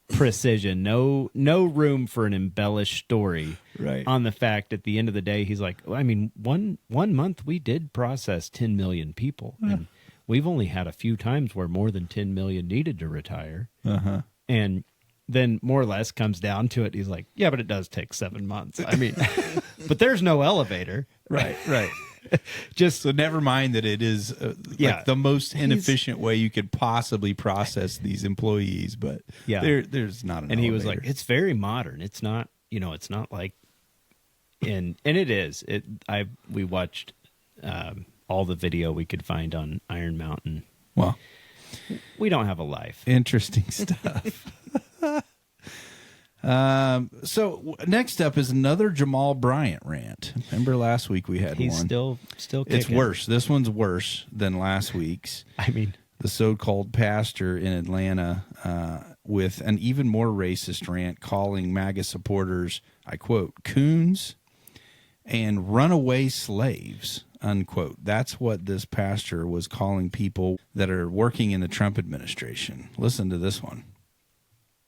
precision, no room for an embellished story. Right. On the fact at the end of the day, he's like, I mean, one month we did process 10 million people, and we've only had a few times where more than 10 million needed to retire. Uh-huh. And then more or less comes down to it. He's like, yeah, but it does take 7 months. I mean, but there's no elevator. Right. Just so never mind that it is like the most inefficient way you could possibly process these employees, but there's not an and he elevator. was like, it's very modern. It's not, it's not like, and it is. We watched all the video we could find on Iron Mountain. Well, we don't have a life. Interesting stuff. So next up is another Jamal Bryant rant. Remember last week we had He's one. still It's kicking. worse. This one's worse than last week's. I mean, the so-called pastor in Atlanta with an even more racist rant calling MAGA supporters, I quote, coons and runaway slaves, unquote. That's what this pastor was calling people that are working in the Trump administration. Listen to this one.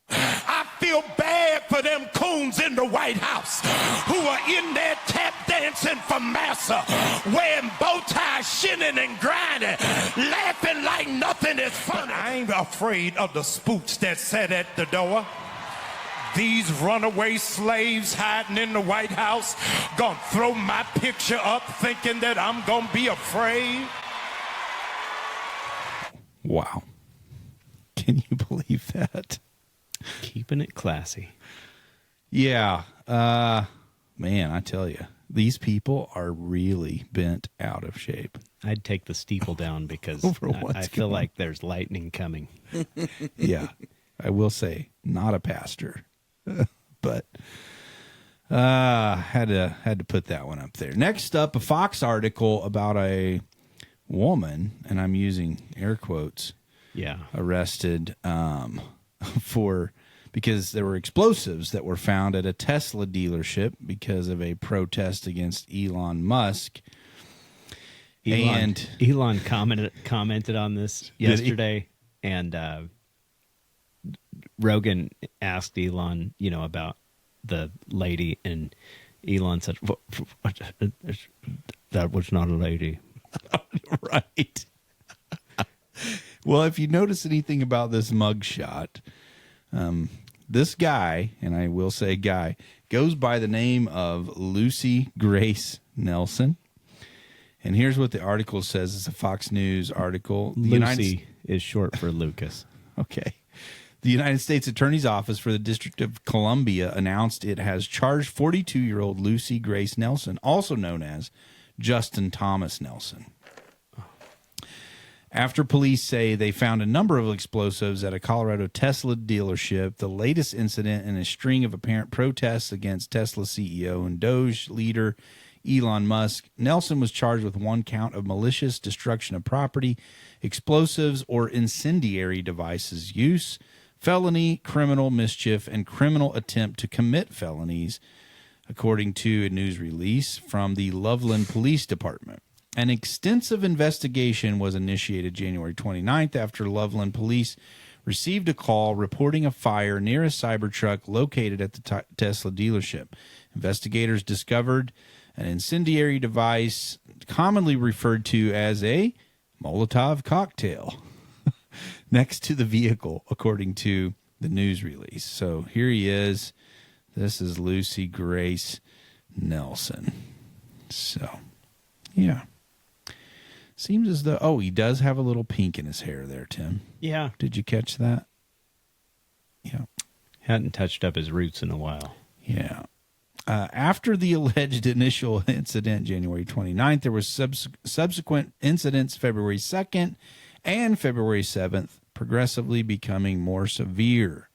I feel bad for them coons in the White House who are in there tap dancing for massa, wearing bow ties, shinning and grinding, laughing like nothing is funny. I ain't afraid of the spooks that sat at the door. These runaway slaves hiding in the White House gonna throw my picture up thinking that I'm gonna be afraid. Wow. Can you believe that? Keeping it classy. Yeah. Man, I tell you, these people are really bent out of shape. I'd take the steeple down because Over I what's feel going like there's lightning coming. Yeah. I will say, not a pastor. But had to put that one up there. Next up, a Fox article about a woman, and I'm using air quotes, Yeah. arrested because there were explosives that were found at a Tesla dealership because of a protest against Elon Musk. Elon commented on this yesterday, and Rogan asked Elon, about the lady, and Elon said, "That was not a lady." Right. Well, if you notice anything about this mugshot, this guy, and I will say guy, goes by the name of Lucy Grace Nelson. And here's what the article says. It's a Fox News article. Lucy is short for Lucas. Okay. The United States Attorney's Office for the District of Columbia announced it has charged 42-year-old Lucy Grace Nelson, also known as Justin Thomas Nelson, after police say they found a number of explosives at a Colorado Tesla dealership, the latest incident in a string of apparent protests against Tesla CEO and Doge leader Elon Musk. Nelson was charged with one count of malicious destruction of property, explosives, or incendiary devices use, felony, criminal mischief, and criminal attempt to commit felonies, according to a news release from the Loveland Police Department. An extensive investigation was initiated January 29th after Loveland Police received a call reporting a fire near a Cybertruck located at the Tesla dealership. Investigators discovered an incendiary device commonly referred to as a Molotov cocktail next to the vehicle, according to the news release. So here he is. This is Lucy Grace Nelson. So, yeah. Seems as though, he does have a little pink in his hair there, Tim. Yeah. Did you catch that? Yeah. Hadn't touched up his roots in a while. Yeah. After the alleged initial incident, January 29th, there was subsequent incidents February 2nd and February 7th, progressively becoming more severe.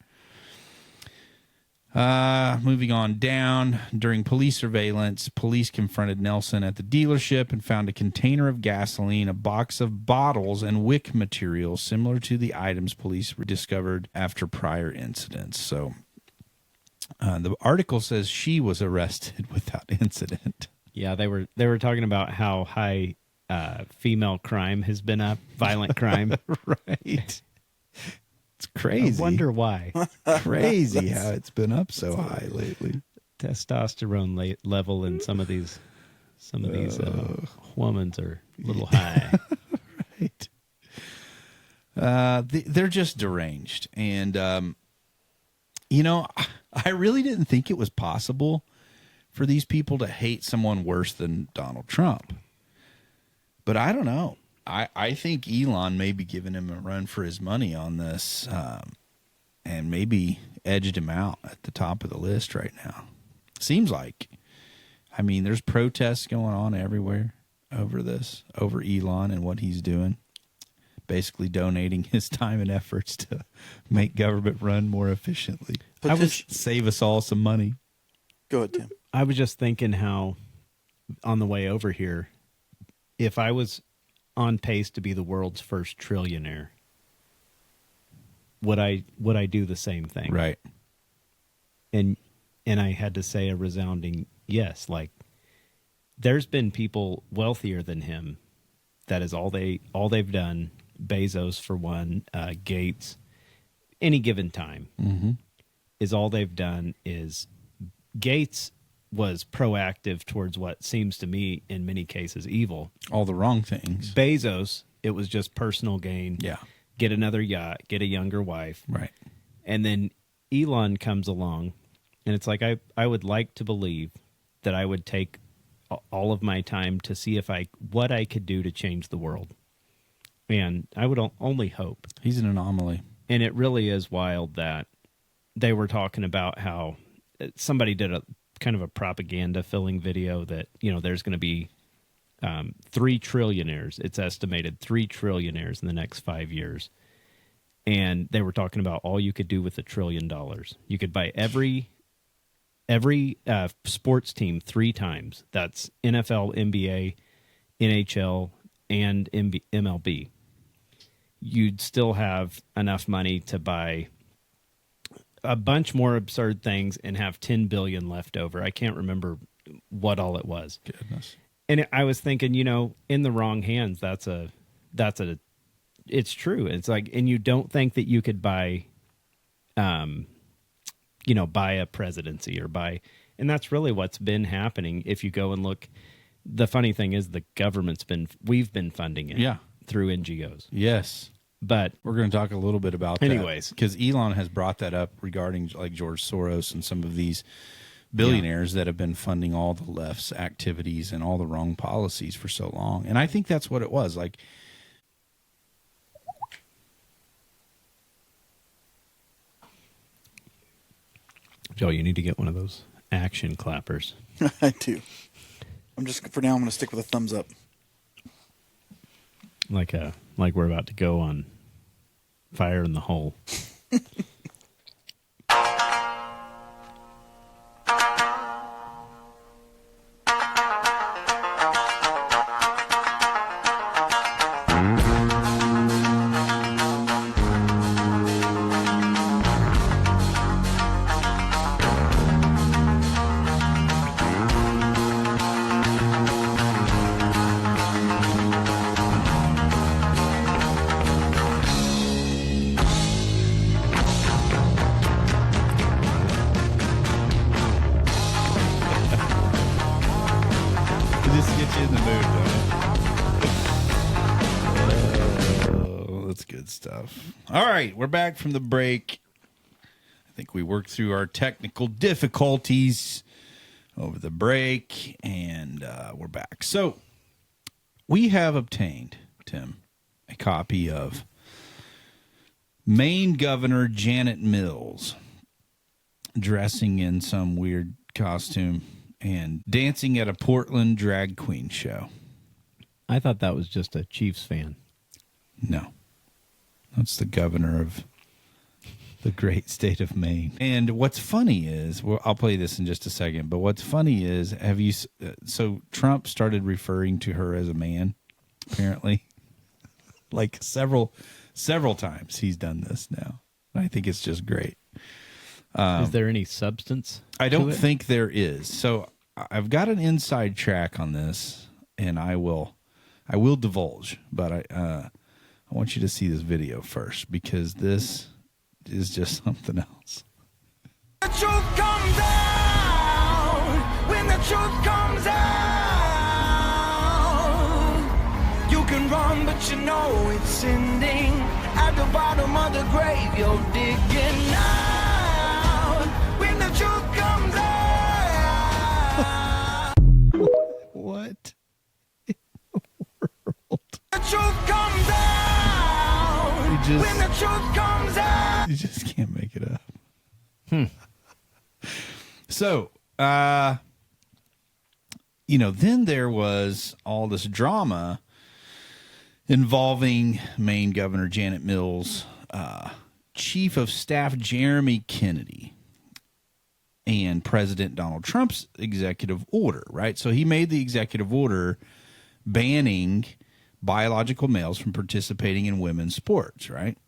Moving on down, during police surveillance, police confronted Nelson at the dealership and found a container of gasoline, a box of bottles, and wick material similar to the items police discovered after prior incidents. So the article says she was arrested without incident. Yeah, they were talking about how high female crime has been up, violent crime. Right. It's crazy. I wonder why. Crazy how it's been up so high lately. Testosterone level in some of these women's are a little high. Right. They're just deranged. And, I really didn't think it was possible for these people to hate someone worse than Donald Trump. But I don't know. I think Elon may be giving him a run for his money on this and maybe edged him out at the top of the list right now. Seems like. I mean, there's protests going on everywhere over this, over Elon and what he's doing. Basically donating his time and efforts to make government run more efficiently. Save us all some money. Go ahead, Tim. I was just thinking how, on the way over here, if I was on pace to be the world's first trillionaire, would I do the same thing? Right. And I had to say a resounding yes. Like, there's been people wealthier than him. That is all they've done. Bezos, for one, Gates, any given time, is all they've done is Gates was proactive towards what seems to me in many cases evil. All the wrong things. Bezos, it was just personal gain. Yeah. Get another yacht, get a younger wife. Right. And then Elon comes along, and it's like I would like to believe that I would take all of my time to see what I could do to change the world. And I would only hope. He's an anomaly. And it really is wild that they were talking about how somebody did a kind of a propaganda filling video that, there's going to be 3 trillionaires. It's estimated 3 trillionaires in the next 5 years. And they were talking about all you could do with $1 trillion. You could buy every sports team 3 times. That's NFL, NBA, NHL, and MLB. You'd still have enough money to buy a bunch more absurd things and have $10 billion left over. I can't remember what all it was. Goodness. And I was thinking, in the wrong hands, it's true. It's like, and you don't think that you could buy, buy a presidency and that's really what's been happening. If you go and look, the funny thing is we've been funding it through NGOs. Yes. But we're going to talk a little bit about that. Anyways. Because Elon has brought that up regarding like George Soros and some of these billionaires that have been funding all the left's activities and all the wrong policies for so long. And I think that's what it was. Like, Joe, you need to get one of those action clappers. I do. For now, I'm going to stick with a thumbs up. Like we're about to go on Fire in the Hole. All right, we're back from the break. I think we worked through our technical difficulties over the break, and we're back. So we have obtained, Tim, a copy of Maine Governor Janet Mills dressing in some weird costume and dancing at a Portland drag queen show. I thought that was just a Chiefs fan. No. That's the governor of the great state of Maine. And what's funny is, well, I'll play this in just a second, but what's funny is, so Trump started referring to her as a man, apparently. Like several times he's done this now. I think it's just great. Is there any substance? I don't think there is. So I've got an inside track on this, and I will divulge, but I want you to see this video first, because this is just something else. The truth comes out. When the truth comes out, you can run, but you know it's ending. At the bottom of the grave, you're digging out. When the truth comes out. What? The truth comes out. When the truth comes out. You just can't make it up. So, then there was all this drama involving Maine Governor Janet Mills, Chief of Staff Jeremy Kennedy, and President Donald Trump's executive order, right? So he made the executive order banning biological males from participating in women's sports, right?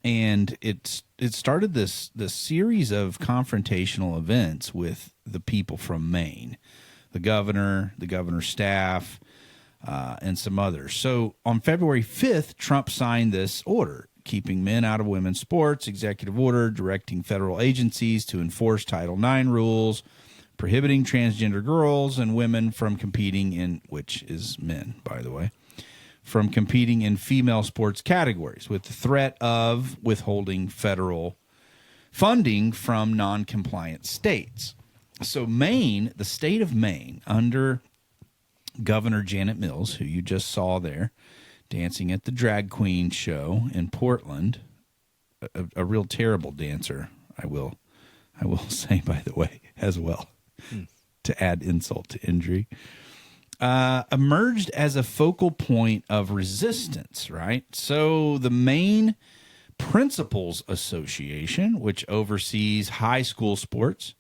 And it started this series of confrontational events with the people from Maine, the governor's staff, and some others. So on February 5th, Trump signed this order, keeping men out of women's sports, executive order directing federal agencies to enforce Title IX rules, prohibiting transgender girls and women from competing in, which is men, by the way, from competing in female sports categories, with the threat of withholding federal funding from non-compliant states. So Maine, the state of Maine, under Governor Janet Mills, who you just saw there, dancing at the drag queen show in Portland, a real terrible dancer, I will say, by the way, as well, to add insult to injury, emerged as a focal point of resistance, right? So the Maine Principals Association, which oversees high school sports,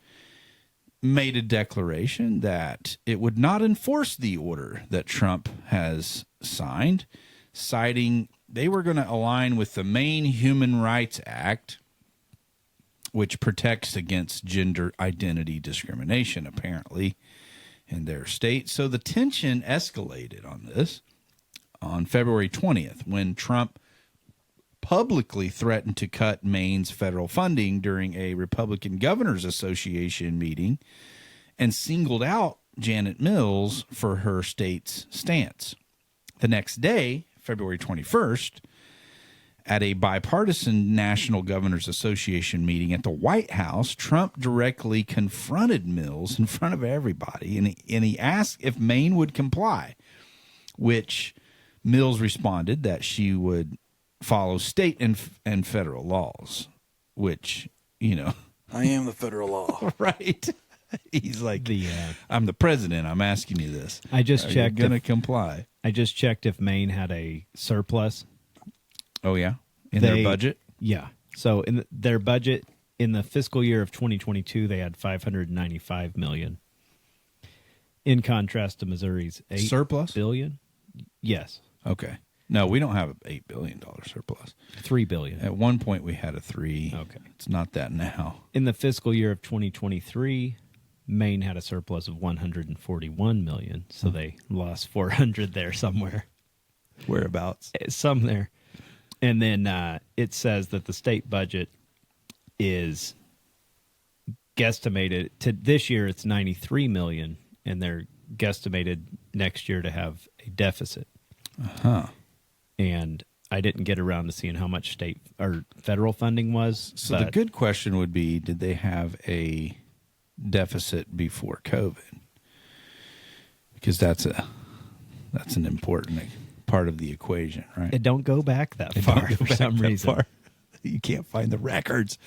made a declaration that it would not enforce the order that Trump has signed, citing they were going to align with the Maine Human Rights Act which protects against gender identity discrimination, apparently, in their state. So the tension escalated on this on February 20th when Trump publicly threatened to cut Maine's federal funding during a Republican Governors Association meeting and singled out Janet Mills for her state's stance. The next day, February 21st, at a bipartisan National Governors Association meeting at the White House, Trump directly confronted Mills in front of everybody, and he asked if Maine would comply, which Mills responded that she would follow state and federal laws, which, you know. I am the federal law. Right. He's like, I'm the president. I'm asking you this. I just checked. Going to comply. I just checked if Maine had a surplus. Oh, yeah? In their budget? Yeah. So in their budget, in the fiscal year of 2022, they had $595 million. In contrast to Missouri's surplus billion. Yes. Okay. No, we don't have an $8 billion surplus. $3 billion. At one point, we had a 3. Okay. It's not that now. In the fiscal year of 2023, Maine had a surplus of $141 million, so they lost $400 there somewhere. Whereabouts? Some there. And then it says that the state budget is guesstimated to this year it's $93 million, and they're guesstimated next year to have a deficit. Uh-huh. And I didn't get around to seeing how much state or federal funding was. So the good question would be, did they have a deficit before COVID? Because that's an important part of the equation, right? It don't go back that far for some reason. You can't find the records.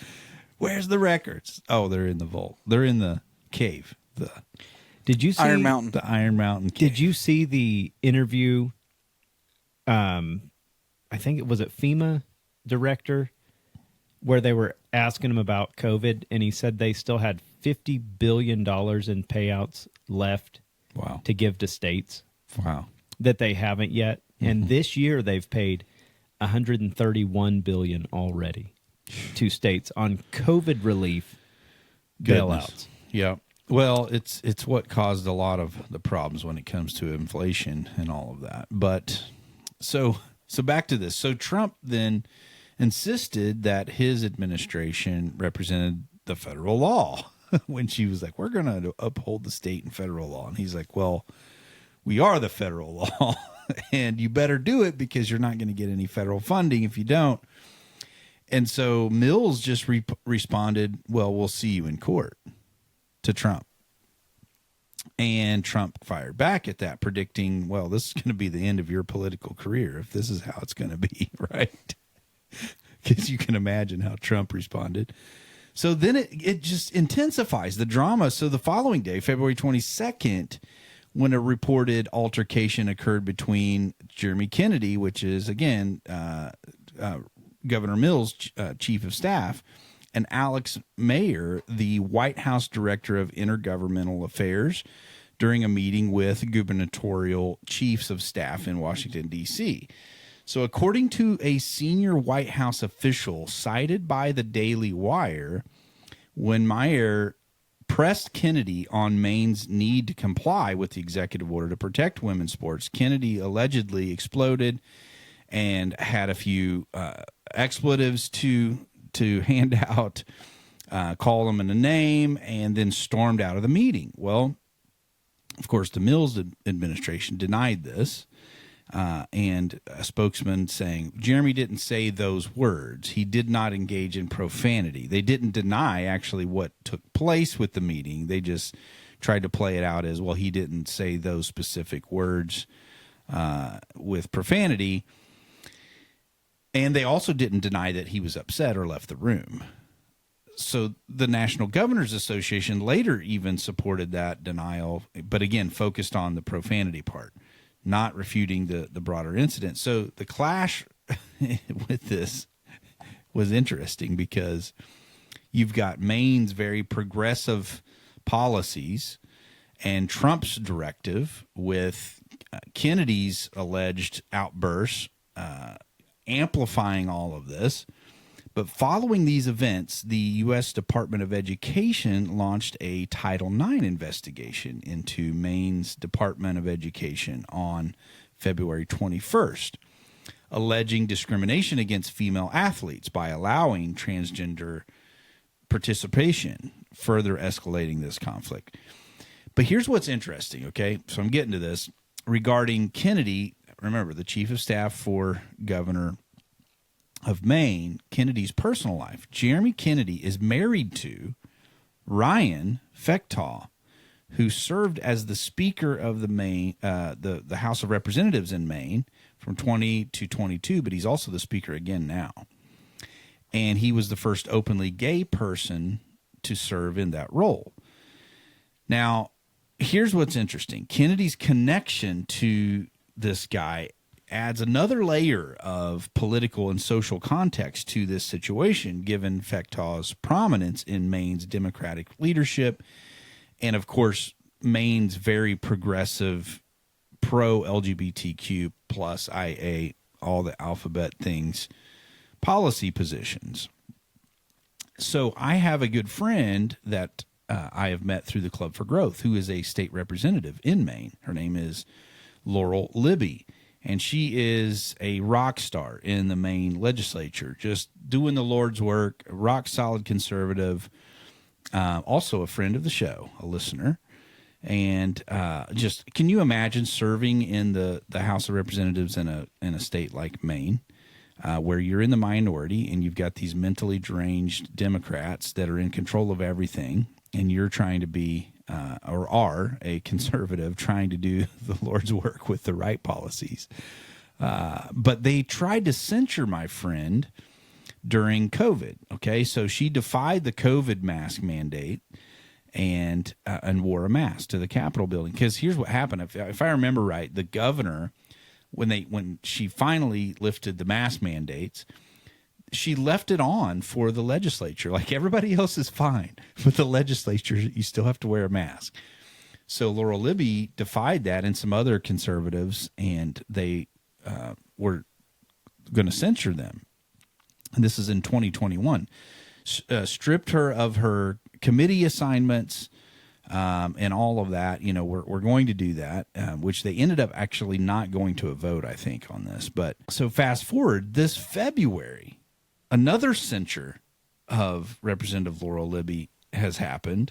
Where's the records? Oh, they're in the vault. They're in the cave. Did you see Iron Mountain? The Iron Mountain cave. Did you see the interview? I think it was FEMA director where they were asking him about COVID, and he said they still had $50 billion in payouts left to give to states. Wow. That they haven't yet. And this year they've paid $131 billion already to states on COVID relief bailouts. Yeah. Well, it's what caused a lot of the problems when it comes to inflation and all of that. But so back to this. So Trump then insisted that his administration represented the federal law when she was like, we're going to uphold the state and federal law. And he's like, well, we are the federal law, and you better do it because you're not going to get any federal funding if you don't. And so Mills just responded, well, we'll see you in court, to Trump. And Trump fired back at that, predicting, well, this is going to be the end of your political career if this is how it's going to be, right? Because you can imagine how Trump responded. So then it just intensifies the drama. So the following day, February 22nd, when a reported altercation occurred between Jeremy Kennedy, which is, again, Governor Mills' chief of staff, and Alex Mayer, the White House Director of Intergovernmental Affairs, during a meeting with gubernatorial chiefs of staff in Washington, D.C. So according to a senior White House official cited by the Daily Wire, when Mayer pressed Kennedy on Maine's need to comply with the executive order to protect women's sports, Kennedy allegedly exploded and had a few expletives to hand out, call them in a name, and then stormed out of the meeting. Well, of course, the Mills administration denied this, and a spokesman saying, Jeremy didn't say those words. He did not engage in profanity. They didn't deny actually what took place with the meeting. They just tried to play it out as, well, he didn't say those specific words with profanity. And they also didn't deny that he was upset or left the room. So the National Governors Association later even supported that denial, but again, focused on the profanity part, not refuting the broader incident. So the clash with this was interesting because you've got Maine's very progressive policies and Trump's directive with Kennedy's alleged outbursts, amplifying all of this. But following these events, the U.S. Department of Education launched a Title IX investigation into Maine's Department of Education on February 21st, alleging discrimination against female athletes by allowing transgender participation, further escalating this conflict. But here's what's interesting, okay? So I'm getting to this. Regarding Kennedy, remember, the chief of staff for Governor of Maine, Kennedy's personal life. Jeremy Kennedy is married to Ryan Fechtaw, who served as the Speaker of the Maine, the House of Representatives in Maine from 20 to 22, but he's also the Speaker again now. And he was the first openly gay person to serve in that role. Now, here's what's interesting. Kennedy's connection to this guy adds another layer of political and social context to this situation, given Fechtaw's prominence in Maine's Democratic leadership and, of course, Maine's very progressive pro-LGBTQ plus IA, all the alphabet things, policy positions. So I have a good friend that I have met through the Club for Growth who is a state representative in Maine. Her name is Laurel Libby. And she is a rock star in the Maine legislature, just doing the Lord's work, a rock solid conservative, also a friend of the show, a listener. And just, can you imagine serving in the House of Representatives in a state like Maine, where you're in the minority and you've got these mentally deranged Democrats that are in control of everything, and you're trying to be or are a conservative trying to do the Lord's work with the right policies. But they tried to censure my friend during COVID. Okay, so she defied the COVID mask mandate and wore a mask to the Capitol building. Because here's what happened. If I remember right, the governor, when she finally lifted the mask mandates, she left it on for the legislature. Like, everybody else is fine, but the legislature, you still have to wear a mask. So Laurel Libby defied that, and some other conservatives, and they were going to censure them. And this is in 2021. Stripped her of her committee assignments and all of that. You know, we're going to do that, which they ended up actually not going to a vote, I think, on this. But so fast forward this February, another censure of Representative Laurel Libby has happened,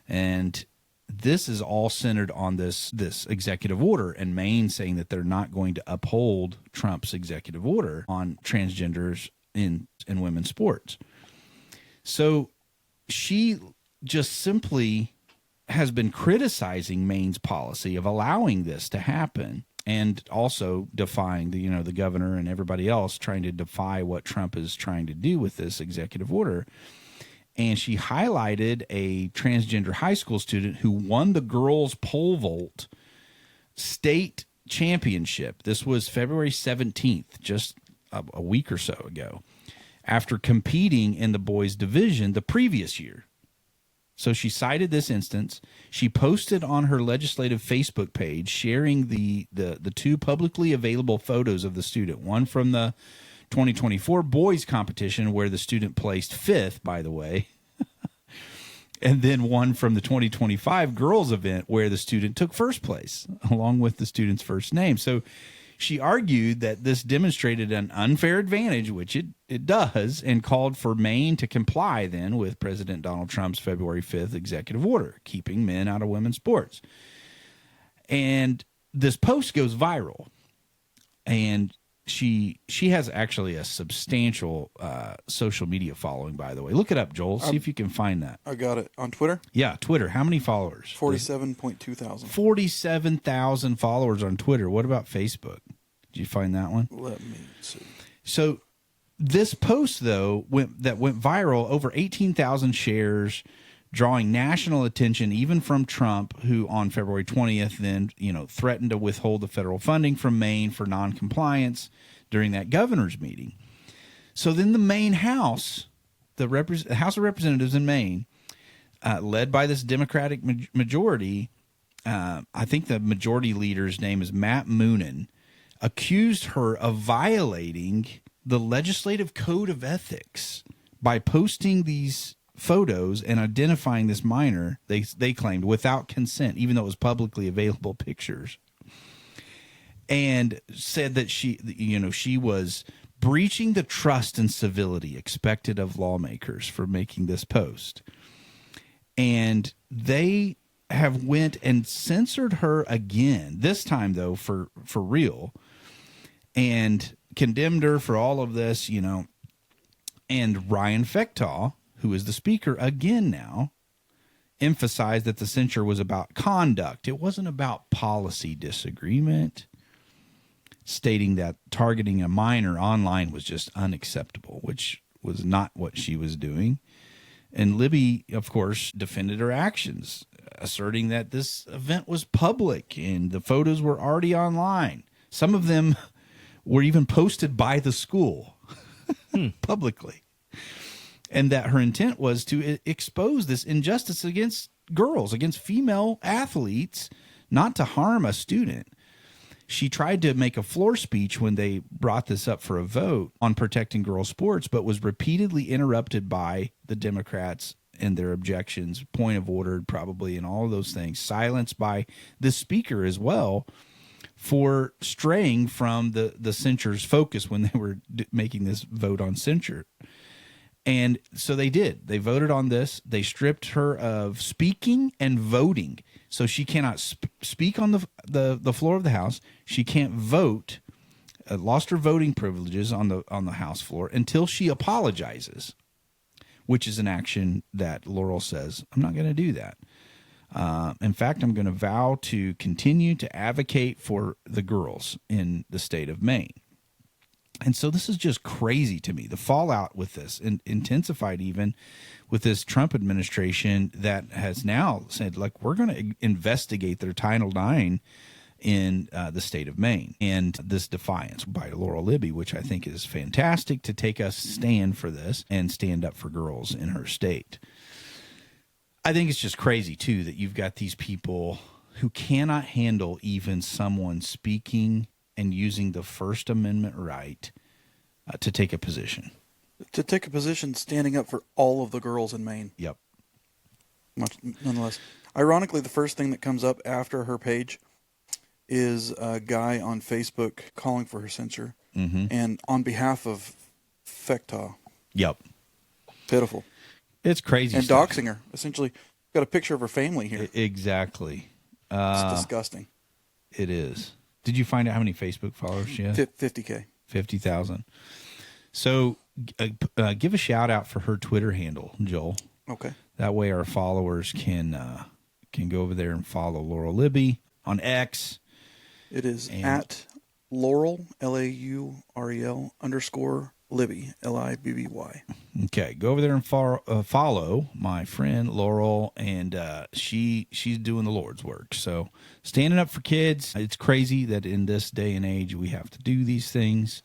and this is all centered on this executive order, and Maine saying that they're not going to uphold Trump's executive order on transgenders in women's sports. So she just simply has been criticizing Maine's policy of allowing this to happen, and also defying the governor and everybody else, trying to defy what Trump is trying to do with this executive order. And she highlighted a transgender high school student who won the girls pole vault state championship. This was February 17th, just a week or so ago, after competing in the boys division the previous year. So she cited this instance. She posted on her legislative Facebook page, sharing the two publicly available photos of the student, one from the 2024 boys competition where the student placed 5th, by the way, and then one from the 2025 girls event where the student took first place, along with the student's first name. So she argued that this demonstrated an unfair advantage, which it does, and called for Maine to comply then with President Donald Trump's February 5th executive order, keeping men out of women's sports. And this post goes viral, and she has actually a substantial social media following, by the way. Look it up, Joel. See if you can find that. I got it. On Twitter? Yeah, Twitter. How many followers? 47.2 thousand. 47,000 followers on Twitter. What about Facebook? Did you find that one? Let me see. So this post, though, went viral, over 18,000 shares, drawing national attention even from Trump, who on February 20th then, threatened to withhold the federal funding from Maine for noncompliance during that governor's meeting. So then the Maine House, the House of Representatives in Maine, led by this Democratic majority, I think the majority leader's name is Matt Moonen, accused her of violating the legislative code of ethics by posting these photos and identifying this minor, they claimed, without consent, even though it was publicly available pictures, and said that she was breaching the trust and civility expected of lawmakers for making this post. And they have went and censored her again, this time though for real, and condemned her for all of this, and Ryan Fechtaw, who is the speaker again now, emphasized that the censure was about conduct. It wasn't about policy disagreement, stating that targeting a minor online was just unacceptable, which was not what she was doing. And Libby, of course, defended her actions, asserting that this event was public and the photos were already online. Some of them were even posted by the school publicly. And that her intent was to expose this injustice against girls, against female athletes, not to harm a student. She tried to make a floor speech when they brought this up for a vote on protecting girls' sports, but was repeatedly interrupted by the Democrats and their objections, point of order probably, and all of those things, silenced by the speaker as well for straying from the censure's focus when they were making this vote on censure. And so they did. They voted on this. They stripped her of speaking and voting. So she cannot speak on the floor of the House. She can't vote. Lost her voting privileges on the House floor until she apologizes, which is an action that Laurel says, I'm not going to do that. In fact, I'm going to vow to continue to advocate for the girls in the state of Maine. And so this is just crazy to me. The fallout with this intensified even with this Trump administration that has now said, like, we're going to investigate their Title IX in the state of Maine. And this defiance by Laurel Libby, which I think is fantastic to take a stand for this and stand up for girls in her state. I think it's just crazy, too, that you've got these people who cannot handle even someone speaking and using the First Amendment right to take a position. To take a position standing up for all of the girls in Maine. Yep. Nonetheless. Ironically, the first thing that comes up after her page is a guy on Facebook calling for her censure. Mm-hmm. And on behalf of Fechtaw. Yep. Pitiful. It's crazy and stuff. doxing her. Essentially, got a picture of her family here. Exactly. It's disgusting. It is. Did you find out how many Facebook followers she has? 50K. 50,000. So give a shout out for her Twitter handle, Joel. Okay. That way our followers can go over there and follow Laurel Libby on X. It is at Laurel, LAUREL _ Libby, LIBBY. Okay, go over there and follow my friend Laurel, and she's doing the Lord's work. So standing up for kids. It's crazy that in this day and age we have to do these things,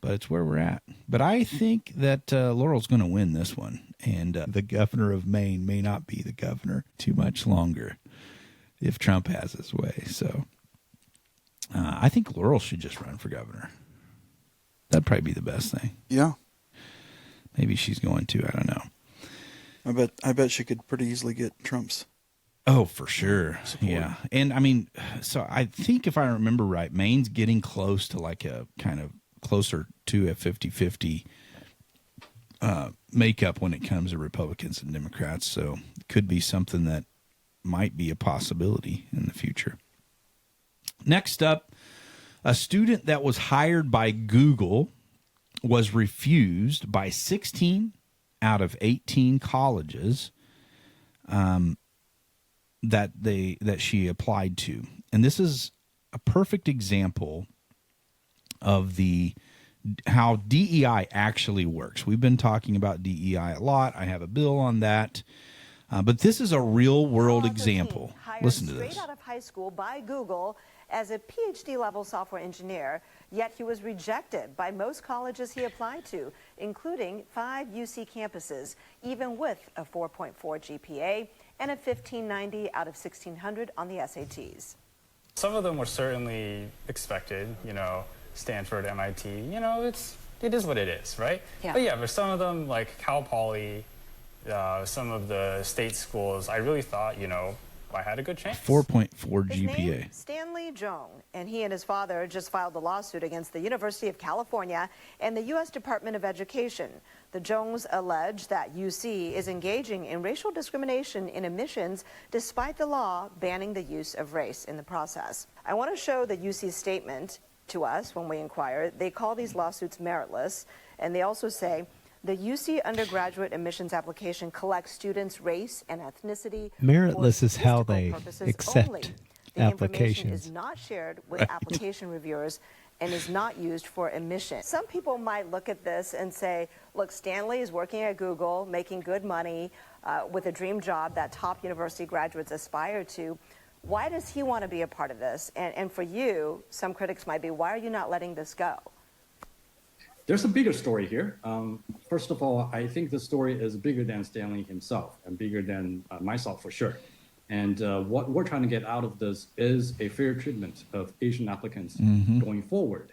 but it's where we're at. But I think that Laurel's going to win this one, and the governor of Maine may not be the governor too much longer if Trump has his way. So I think Laurel should just run for governor. That'd probably be the best thing. Yeah. Maybe she's going to. I don't know. I bet she could pretty easily get Trump's. Oh, for sure. Support. Yeah. And I mean, so I think if I remember right, Maine's getting close to like a kind of closer to a 50-50 makeup when it comes to Republicans and Democrats. So it could be something that might be a possibility in the future. Next up, a student that was hired by Google was refused by 16 out of 18 colleges that she applied to. And this is a perfect example of how DEI actually works. We've been talking about DEI a lot. I have a bill on that. But this is a real-world example. Listen to this. Straight out of high school by Google as a PhD-level software engineer, yet he was rejected by most colleges he applied to, including 5 UC campuses, even with a 4.4 GPA and a 1590 out of 1600 on the SATs. Some of them were certainly expected, Stanford, MIT, it's it is what it is, right? Yeah. But yeah, for some of them, like Cal Poly, some of the state schools, I really thought, I had a good chance. 4.4 His GPA. name, Stanley Jong, and he and his father just filed a lawsuit against the University of California and the U.S. Department of Education. The Jongs allege that UC is engaging in racial discrimination in admissions despite the law banning the use of race in the process. I want to show the UC statement to us when we inquire. They call these lawsuits meritless, and they also say the UC undergraduate admissions application collects students' race and ethnicity. Meritless is how they purposes accept only. The information applications. is not shared with application reviewers and is not used for admission. Some people might look at this and say, look, Stanley is working at Google, making good money with a dream job that top university graduates aspire to. Why does he want to be a part of this? And for you, some critics might be, why are you not letting this go? There's a bigger story here. First of all, I think the story is bigger than Stanley himself and bigger than myself for sure. And what we're trying to get out of this is a fair treatment of Asian applicants going forward,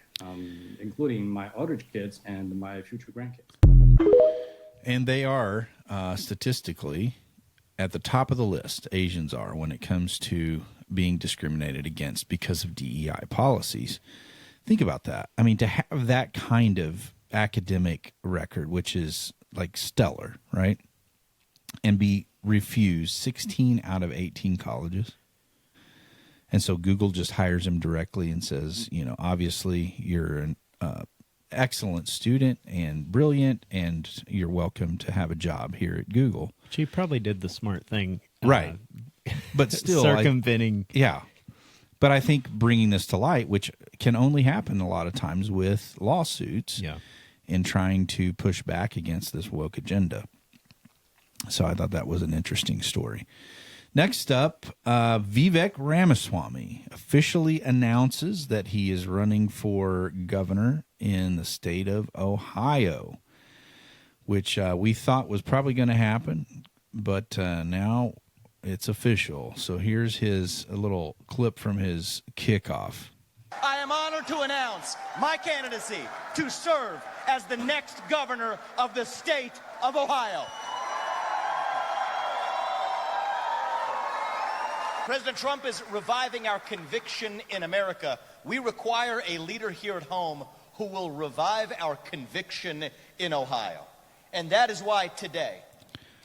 including my other kids and my future grandkids. And they are statistically at the top of the list, Asians are, when it comes to being discriminated against because of DEI policies. Think about that. I mean, to have that kind of academic record, which is like stellar, right? And be refused 16 out of 18 colleges. And so Google just hires him directly and says, obviously you're an excellent student and brilliant, and you're welcome to have a job here at Google. She probably did the smart thing. Right. But still. Circumventing. Yeah. But I think bringing this to light, which can only happen a lot of times with lawsuits, in trying to push back against this woke agenda. So I thought that was an interesting story. Next up, Vivek Ramaswamy officially announces that he is running for governor in the state of Ohio, which we thought was probably going to happen, but now it's official. So here's a little clip from his kickoff. I am honored to announce my candidacy to serve as the next governor of the state of Ohio. President Trump is reviving our conviction in America. We require a leader here at home who will revive our conviction in Ohio. And that is why today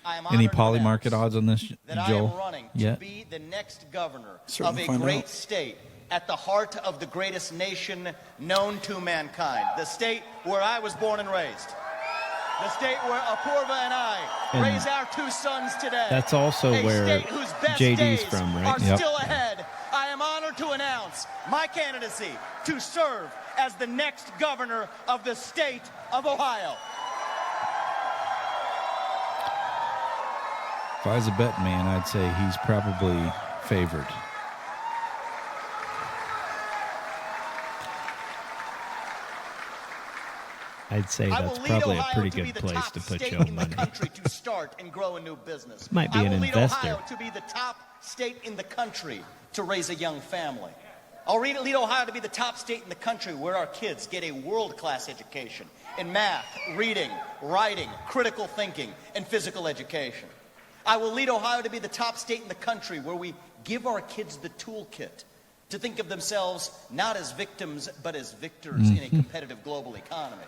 I am Any honored poly to market odds on this, that Joel? I am running yet? to be the next governor Certainly of a find great out. state at the heart of the greatest nation known to mankind, the state where I was born and raised, the state where Apurva and I And raise our two sons today. that's also a where state whose best JD's days from, right? are Yep. still ahead. I am honored to announce my candidacy to serve as the next governor of the state of Ohio. If I was a bet man, I'd say he's probably favored. I'd say I that's will lead probably a Ohio pretty to be good the place top to put state your in money. the country to start and grow a new business. Might be I an will lead investor. Ohio to be the top state in the country to raise a young family. I'll lead Ohio to be the top state in the country where our kids get a world-class education in math, reading, writing, critical thinking, and physical education. I will lead Ohio to be the top state in the country where we give our kids the toolkit to think of themselves not as victims but as victors in a competitive global economy.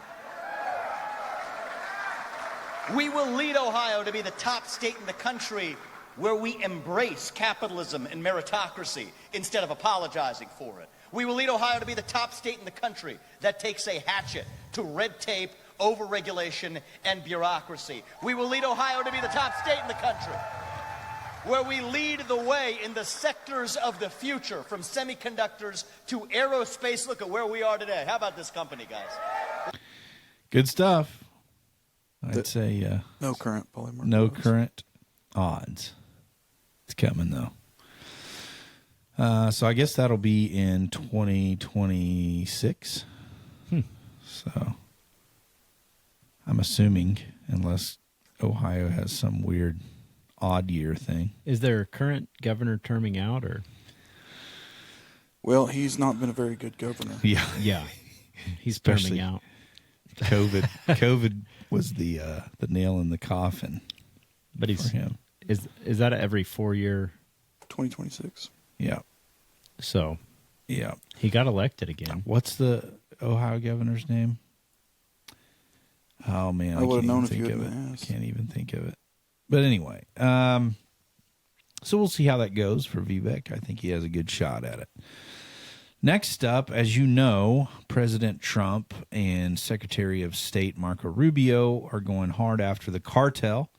We will lead Ohio to be the top state in the country where we embrace capitalism and meritocracy instead of apologizing for it. We will lead Ohio to be the top state in the country that takes a hatchet to red tape, overregulation, and bureaucracy. We will lead Ohio to be the top state in the country where we lead the way in the sectors of the future, from semiconductors to aerospace. Look at where we are today. How about this company, guys? Good stuff. I'd say no current polymarket no odds. current odds. It's coming though. So I guess that'll be in 2026. So I'm assuming, unless Ohio has some weird odd year thing. Is there a current governor terming out, or? Well, he's not been a very good governor. Yeah. Yeah. He's Especially terming out. COVID was the nail in the coffin. But for him. Is that every 4 year? 2026. Yeah. So, yeah, he got elected again. What's the Ohio governor's name? Oh man, I would have known if you hadn't asked. Can't even think of it. But anyway, so we'll see how that goes for Vivek. I think he has a good shot at it. Next up, as you know, President Trump and Secretary of State Marco Rubio are going hard after the cartel,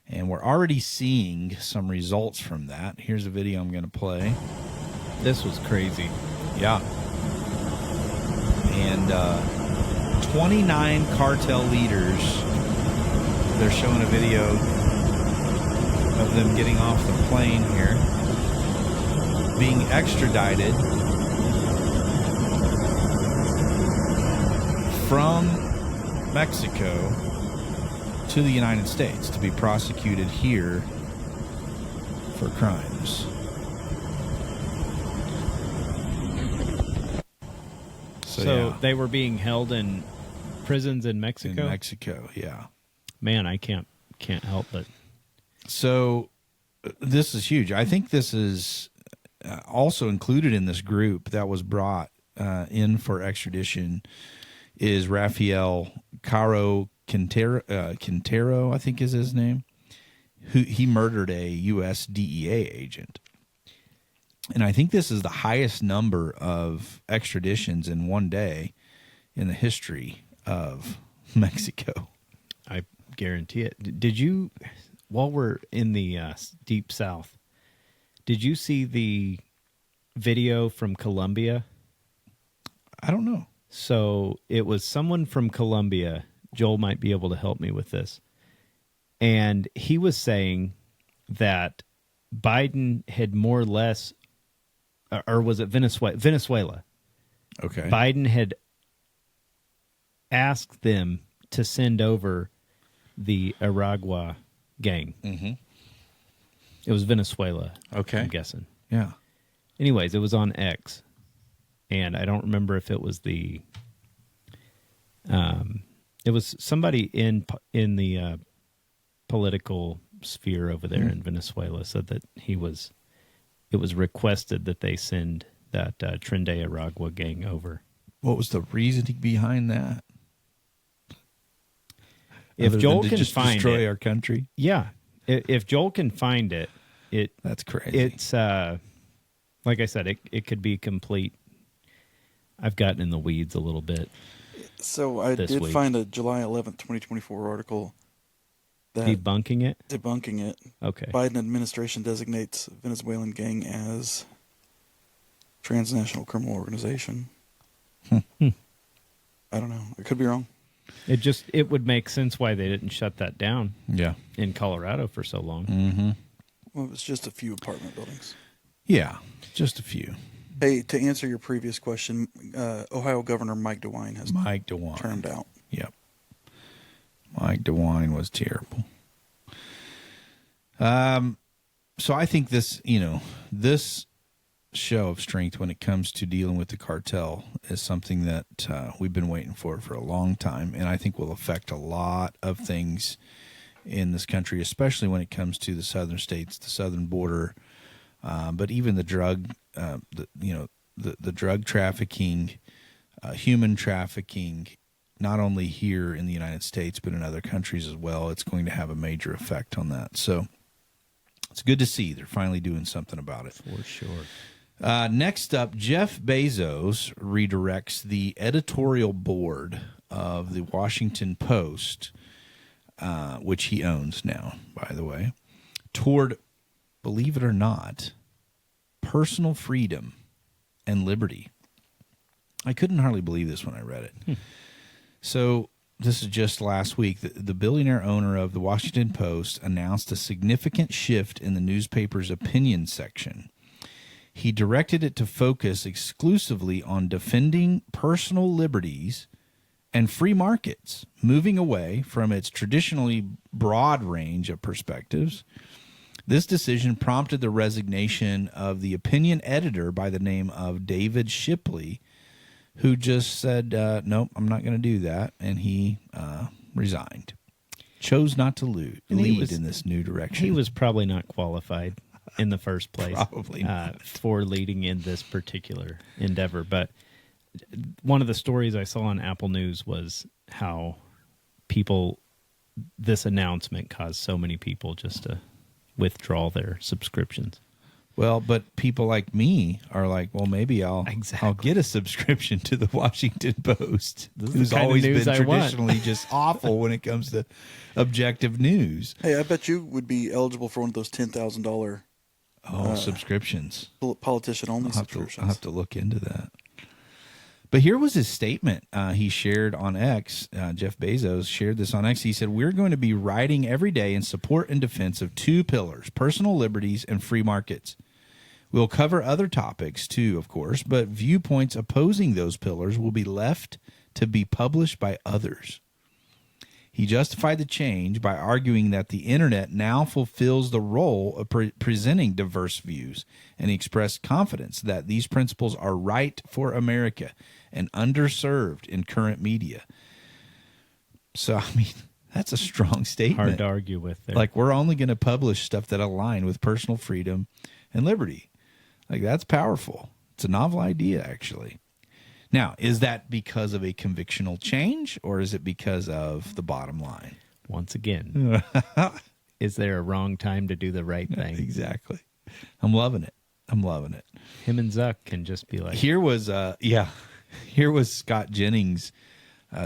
and we're already seeing some results from that. Here's a video I'm going to play. This was crazy. Yeah. And 29 cartel leaders, they're showing a video of them getting off the plane here, being extradited from Mexico to the United States to be prosecuted here for crimes. So yeah. they were being held in prisons in Mexico? In Mexico, yeah. Man, I can't help but. So this is huge. I think this is also included in this group that was brought in for extradition is Rafael Caro Quintero, I think is his name. He murdered a U.S. DEA agent. And I think this is the highest number of extraditions in one day in the history of Mexico. I guarantee it. Did you, while we're in the deep south, did you see the video from Colombia? I don't know. So it was someone from Colombia. Joel might be able to help me with this. And he was saying that Biden had more or less, or was it Venezuela? Okay. Biden had asked them to send over the Aragua gang. Mm-hmm. It was Venezuela. Okay. I'm guessing. Yeah. Anyways, it was on X. And I don't remember if it was it was somebody in the political sphere over there in Venezuela said that it was requested that they send that Tren de Aragua gang over. What was the reasoning behind that? If Other Joel than to can just find destroy it, our country? Yeah. If Joel can find it, that's crazy. It's like I said, it could be complete. I've gotten in the weeds a little bit. So I did find a July 11th, 2024 article that debunking it. Okay. Biden administration designates Venezuelan gang as transnational criminal organization. I don't know. I could be wrong. It would make sense why they didn't shut that down. Yeah. In Colorado for so long. Mm-hmm. Well, it was just a few apartment buildings. Yeah, just a few. Hey, to answer your previous question, Ohio Governor Mike DeWine has turned out. Yep. Mike DeWine was terrible. So I think this show of strength when it comes to dealing with the cartel is something that we've been waiting for a long time, and I think will affect a lot of things in this country, especially when it comes to the southern states, the southern border, but even the drug, the drug trafficking, human trafficking, not only here in the United States but in other countries as well. It's going to have a major effect on that. So it's good to see they're finally doing something about it. For sure. Next up, Jeff Bezos redirects the editorial board of the Washington Post, which he owns now, by the way, toward, believe it or not, personal freedom and liberty. I couldn't hardly believe this when I read it. So this is just last week. The billionaire owner of the Washington Post announced a significant shift in the newspaper's opinion section. He directed it to focus exclusively on defending personal liberties and free markets, moving away from its traditionally broad range of perspectives. This decision prompted the resignation of the opinion editor by the name of David Shipley, who just said, nope, I'm not going to do that. And he resigned. Chose not to lead in this new direction. He was probably not qualified in the first place Probably for leading in this particular endeavor. But one of the stories I saw on Apple News was how this announcement caused so many people just to withdraw their subscriptions. Well, but people like me are like, well, maybe I'll get a subscription to the Washington Post, who's always been traditionally just awful when it comes to objective news. Hey, I bet you would be eligible for one of those $10,000 subscriptions. Politician-only subscriptions. I'll have to look into that. But here was his statement he shared on X. Jeff Bezos shared this on X. He said, we're going to be writing every day in support and defense of two pillars, personal liberties and free markets. We'll cover other topics too, of course, but viewpoints opposing those pillars will be left to be published by others. He justified the change by arguing that the internet now fulfills the role of presenting diverse views, and he expressed confidence that these principles are right for America and underserved in current media. So, I mean, that's a strong statement. Hard to argue with there. Like, we're only going to publish stuff that align with personal freedom and liberty. Like, that's powerful. It's a novel idea, actually. Now, is that because of a convictional change, or is it because of the bottom line? Once again, is there a wrong time to do the right thing? Exactly. I'm loving it. Him and Zuck can just be like... Here was Scott Jennings,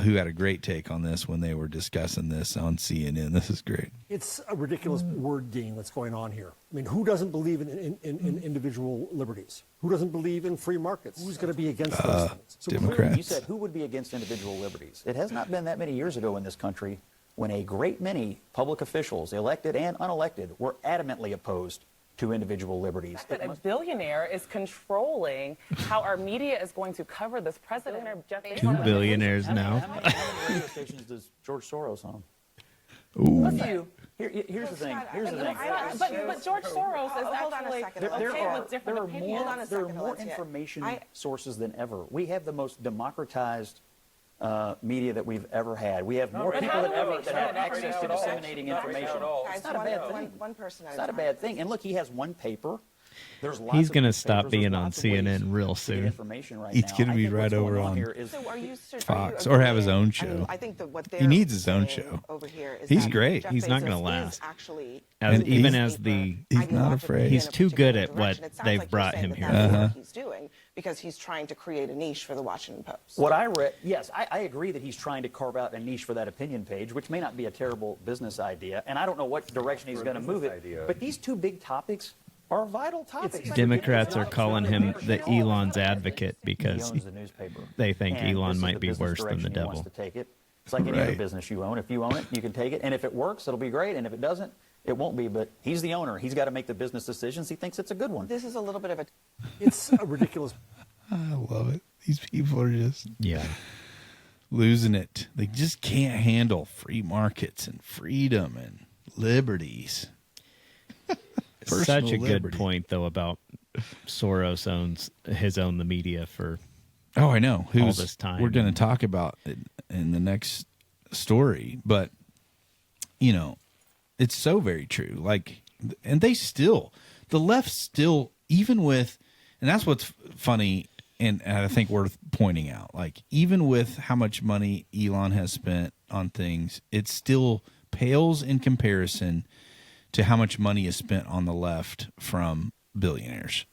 who had a great take on this when they were discussing this on CNN. This is great. It's a ridiculous word game that's going on here. I mean, who doesn't believe in individual liberties? Who doesn't believe in free markets? Who's going to be against those things? So Democrats. You said, who would be against individual liberties? It has not been that many years ago in this country when a great many public officials, elected and unelected, were adamantly opposed to individual liberties. But a billionaire is controlling how our media is going to cover this president. Two billionaires now. How many radio stations does George Soros own? Ooh. Here's the thing. But George Soros is actually okay with different opinions. There are more information sources than ever. We have the most democratized media that we've ever had. We have more people than ever that have access to disseminating information. It's not a bad thing. It's not a bad thing. And look, he has one paper. He's going to stop being on CNN real soon. He's going to be right over on Fox or have his own show. He needs his own show. He's great. He's not going to last. He's not afraid. He's too good at what they've brought him here. He's doing because he's trying to create a niche for the Washington Post. What I read, yes, I agree that he's trying to carve out a niche for that opinion page, which may not be a terrible business idea, and I don't know what direction he's going to move it. But these two big topics are vital topics. Democrats are calling him the Elon's advocate because they think Elon might be worse than the devil. It's like any other business you own. If you own it, you can take it. And if it works, it'll be great. And if it doesn't, it won't be. But he's the owner. He's got to make the business decisions. He thinks it's a good one. This is a little bit of a... It's a ridiculous... I love it. These people are just losing it. They just can't handle free markets and freedom and liberties. Such a good point, though, about Soros owns the media for I know. all this time. We're going to talk about it in the next story, but, you know, it's so very true. Like, and the left still, even with, and that's what's funny and I think worth pointing out, like, even with how much money Elon has spent on things, it still pales in comparison to how much money is spent on the left from billionaires.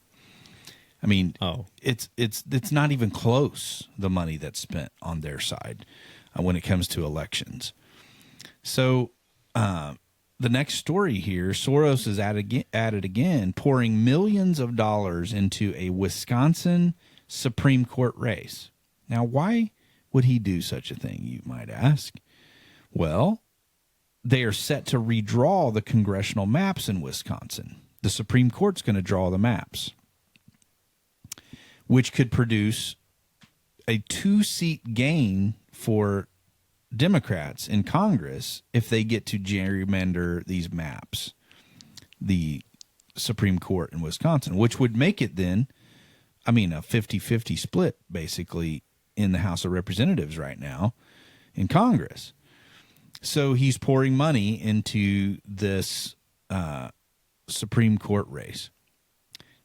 I mean, it's not even close, the money that's spent on their side when it comes to elections. So the next story here, Soros is at it again, pouring millions of dollars into a Wisconsin Supreme Court race. Now, why would he do such a thing, you might ask? Well, they are set to redraw the congressional maps in Wisconsin. The Supreme Court's going to draw the maps, which could produce a 2-seat gain for Democrats in Congress if they get to gerrymander these maps, the Supreme Court in Wisconsin, which would make it then, I mean, a 50-50 split, basically, in the House of Representatives right now in Congress. So he's pouring money into this Supreme Court race.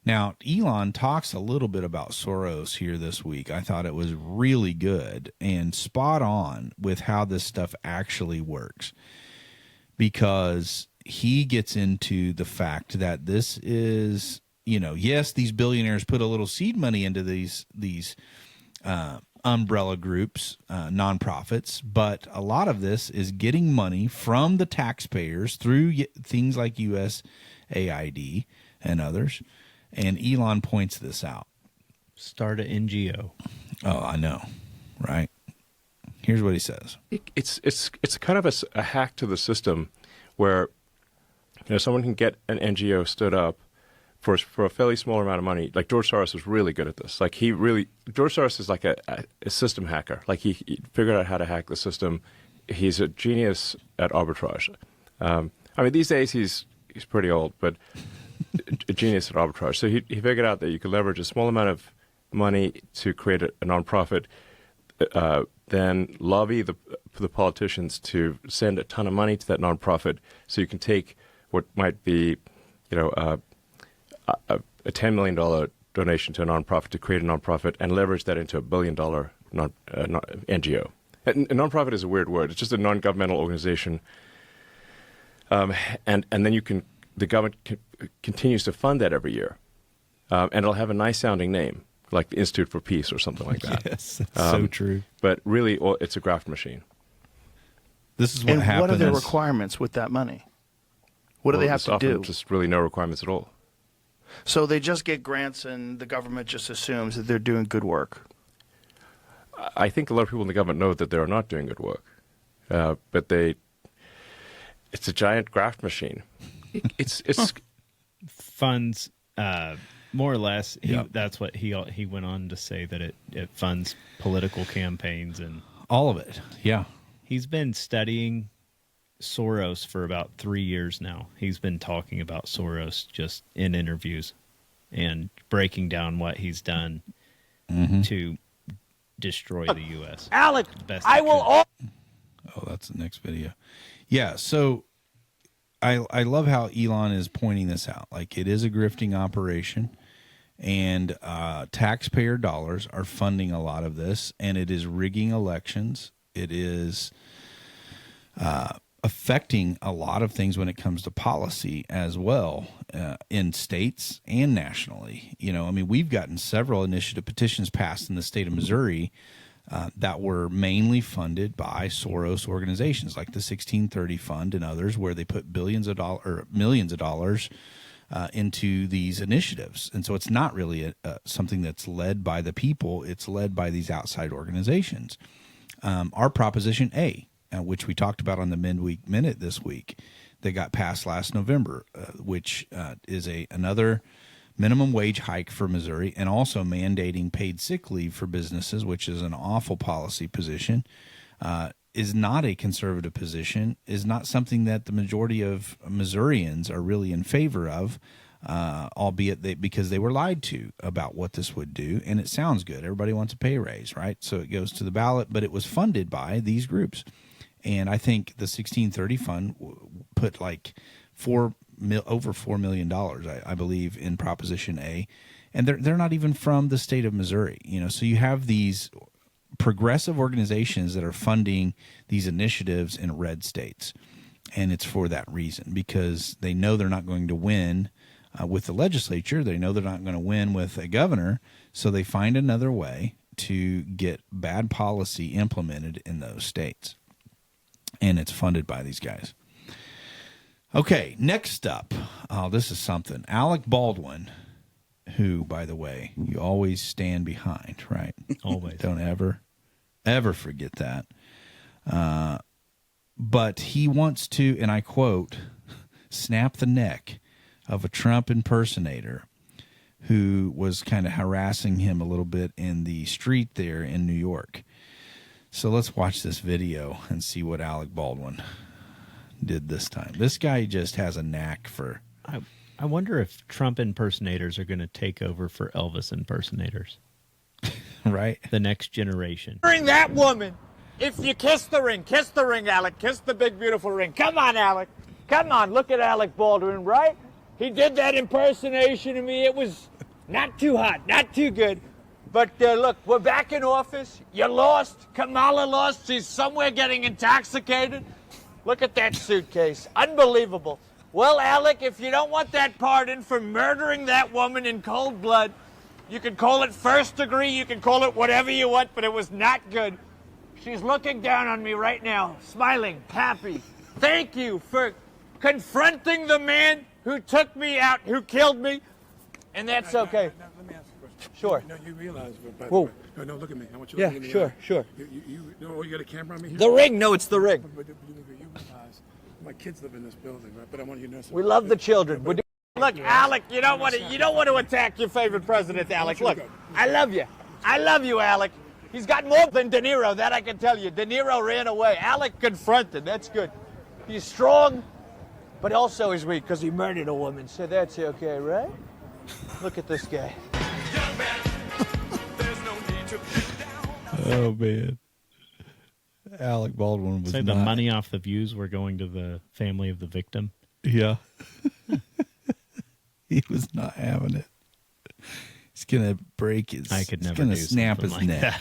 Now, Elon talks a little bit about Soros here this week. I thought it was really good and spot on with how this stuff actually works, because he gets into the fact that this is, yes, these billionaires put a little seed money into these umbrella groups, nonprofits, but a lot of this is getting money from the taxpayers through things like USAID and others. And Elon points this out. Start an NGO. Oh, I know, right? Here's what he says. It's kind of a hack to the system where someone can get an NGO stood up for a fairly small amount of money. Like George Soros was really good at this. Like George Soros is like a system hacker. Like he figured out how to hack the system. He's a genius at arbitrage. These days he's pretty old, but a genius at arbitrage. So he figured out that you could leverage a small amount of money to create a nonprofit, then lobby the politicians to send a ton of money to that nonprofit, so you can take what might be, a $10 million donation to a nonprofit to create a nonprofit and leverage that into $1 billion NGO. A nonprofit is a weird word. It's just a non-governmental organization, and then the government continues to fund that every year, and it'll have a nice sounding name, like the Institute for Peace or something like that. Yes, that's so true. But really, it's a graft machine. This is what happens. What are the requirements with that money? What do they have to do? Just really no requirements at all. So they just get grants, and the government just assumes that they're doing good work. I think a lot of people in the government know that they're not doing good work, but it's a giant graft machine. It's funds more or less. That's what he went on to say, that it funds political campaigns and all of it. Yeah, he's been studying Soros for about 3 years now. He's been talking about Soros just in interviews and breaking down what he's done to destroy the U.S. Alec, I will. Oh, that's the next video. Yeah, so I love how Elon is pointing this out. Like, it is a grifting operation, and taxpayer dollars are funding a lot of this, and it is rigging elections. It is affecting a lot of things when it comes to policy as well, in states and nationally. We've gotten several initiative petitions passed in the state of Missouri that were mainly funded by Soros organizations like the 1630 Fund and others, where they put billions of dollars or millions of dollars into these initiatives. And so it's not really something that's led by the people. It's led by these outside organizations. Our Proposition A, which we talked about on the Midweek Minute this week, that got passed last November, which is another minimum wage hike for Missouri, and also mandating paid sick leave for businesses, which is an awful policy position, is not a conservative position, is not something that the majority of Missourians are really in favor of, albeit because they were lied to about what this would do. And it sounds good. Everybody wants a pay raise, right? So it goes to the ballot, but it was funded by these groups. And I think the 1630 Fund put like over $4 million, I believe, in Proposition A, and they're not even from the state of Missouri. So you have these progressive organizations that are funding these initiatives in red states, and it's for that reason, because they know they're not going to win with the legislature. They know they're not going to win with a governor, so they find another way to get bad policy implemented in those states, and it's funded by these guys. Okay, next up, this is something. Alec Baldwin, who, by the way, you always stand behind, right? Always. Don't ever forget that. But he wants to, and I quote, snap the neck of a Trump impersonator who was kind of harassing him a little bit in the street there in New York. So let's watch this video and see what Alec Baldwin did this time. This guy just has a knack for... I wonder if Trump impersonators are going to take over for Elvis impersonators. Right. The next generation. Ring that woman. If you kiss the ring, Alec. Kiss the big, beautiful ring. Come on, Alec. Come on, look at Alec Baldwin, right? He did that impersonation of me. It was not too hot, not too good. But look, we're back in office. You lost. Kamala lost. She's somewhere getting intoxicated. Look at that suitcase. Unbelievable. Well, Alec, if you don't want that pardon for murdering that woman in cold blood, you can call it first degree, you can call it whatever you want, but it was not good. She's looking down on me right now, smiling, happy. Thank you for confronting the man who took me out, who killed me, and that's okay. Now, let me ask you a question. Sure. No, you realize, by Whoa. the way, no, look at me. I want you to look at me. Sure. You got a camera on me here? The ring, no, it's the ring. But you realize, my kids live in this building, right? But I want you to know something. We love the children. Look, Alec, you don't want to attack your favorite president, Alec. Look, I love you. I love you, Alec. He's got more than De Niro, that I can tell you. De Niro ran away. Alec confronted. That's good. He's strong, but also he's weak because he murdered a woman. So that's okay, right? Look at this guy. Oh, man. Alec Baldwin was Say not... the money off the views were going to the family of the victim. Yeah. He was not having it. He's going to break his... I could never He's going to do snap something his like neck. that.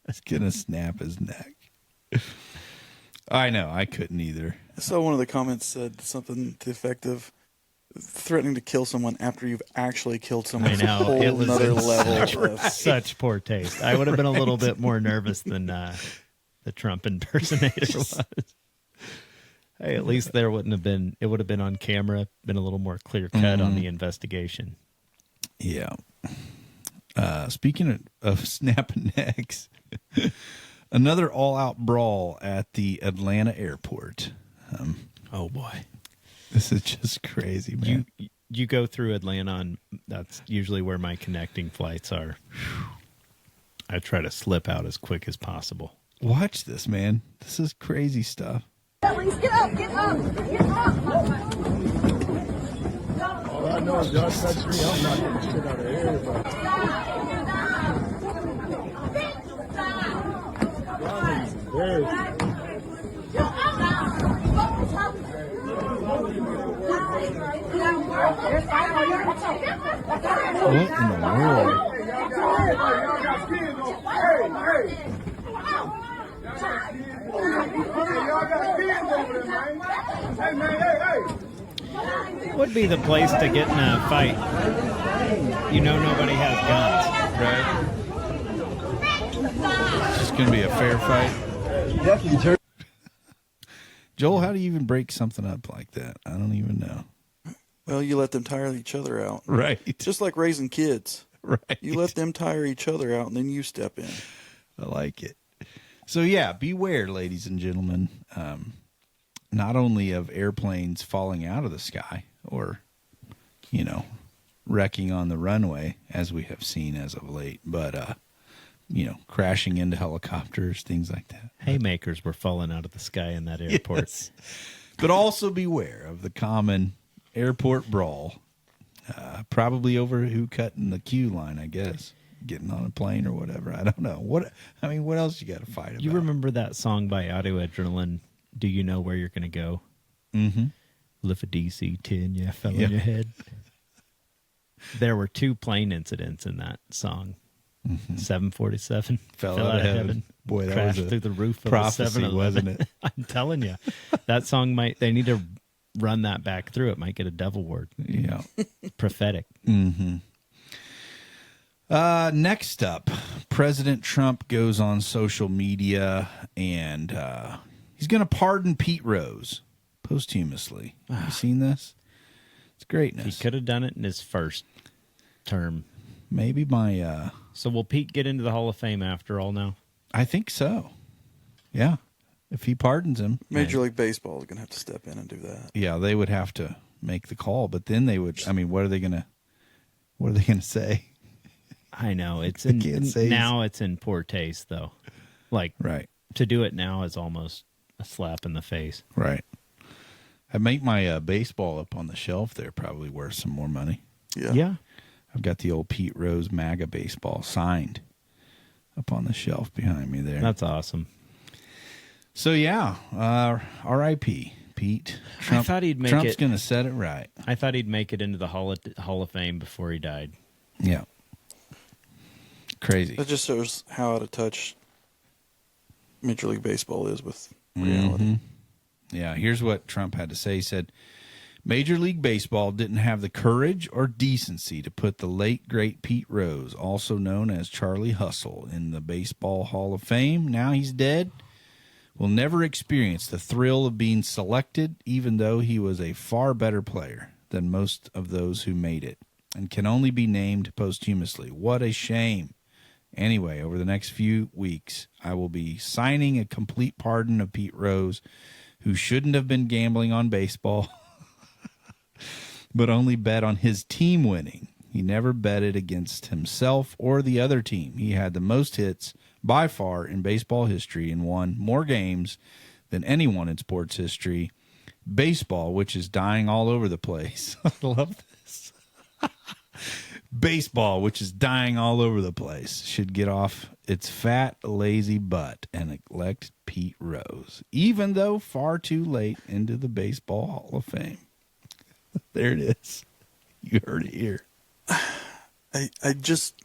He's going to snap his neck. I know. I couldn't either. I saw one of the comments said something to the effect of threatening to kill someone after you've actually killed someone. I know. A whole It was another level of such poor taste. I would have been a little bit more nervous than the Trump impersonator was. Hey, at least there wouldn't have been, it would have been on camera, been a little more clear cut on the investigation. Yeah. Speaking of snapping necks, another all-out brawl at the Atlanta airport. Oh, boy. This is just crazy, man. You go through Atlanta, and that's usually where my connecting flights are. I try to slip out as quick as possible. Watch this, man. This is crazy stuff. Get up, get up, get up. All I know is y'all touch me, I'm knocking the shit out of everybody. What in the world? Would be the place to get in a fight. You know nobody has guns, right? It's just going to be a fair fight. Joel, how do you even break something up like that? I don't even know. Well, you let them tire each other out. Right. Just like raising kids. Right. You let them tire each other out, and then you step in. I like it. So, yeah, beware, ladies and gentlemen, not only of airplanes falling out of the sky or, wrecking on the runway, as we have seen as of late, but, crashing into helicopters, things like that. Haymakers were falling out of the sky in that airport. Yes. But also beware of the common airport brawl, probably over who cut in the queue line, I guess. Getting on a plane or whatever. I don't know. What else you got to fight about? You remember that song by Audio Adrenaline, Do You Know Where You're Going to Go? Mm-hmm. Lift a DC-10, yeah, fell on your head. There were 2 plane incidents in that song. Mm-hmm. 747 fell out of heaven. Boy, that crashed was a through the roof of prophecy, the 7-Eleven. wasn't it? I'm telling you. That song they need to run that back through. It might get a devil word. Yeah. Prophetic. Mm-hmm. Next up, President Trump goes on social media and he's going to pardon Pete Rose posthumously. Have you seen this? It's greatness. He could have done it in his first term. Maybe my... So will Pete get into the Hall of Fame after all now? I think so. Yeah. If he pardons him. Major League Baseball is going to have to step in and do that. Yeah, they would have to make the call, but then they would... I mean, what are they going to say? I know. It's now it's in poor taste, though. Right. To do it now is almost a slap in the face. Right. I make my baseball up on the shelf there, probably worth some more money. Yeah. I've got the old Pete Rose MAGA baseball signed. up on the shelf behind me there. That's awesome. So, yeah, R.I.P. Pete. I thought he'd make Trump's it. going to set it right. I thought he'd make it into the Hall of Fame before he died. Yeah. Crazy. That just shows how out of touch Major League Baseball is with reality. Mm-hmm. Yeah, here's what Trump had to say. He said, Major League Baseball didn't have the courage or decency to put the late, great Pete Rose, also known as Charlie Hustle, in the Baseball Hall of Fame. Now he's dead. Will never experience the thrill of being selected, even though he was a far better player than most of those who made it, and can only be named posthumously. What a shame. Anyway, over the next few weeks, I will be signing a complete pardon of Pete Rose, who shouldn't have been gambling on baseball, but only bet on his team winning. He never betted against himself or the other team. He had the most hits by far in baseball history and won more games than anyone in sports history. Baseball, which is dying all over the place. I love this. Baseball, which is dying all over the place, should get off its fat, lazy butt and elect Pete Rose, even though far too late into the Baseball Hall of Fame. There it is. You heard it here. I just,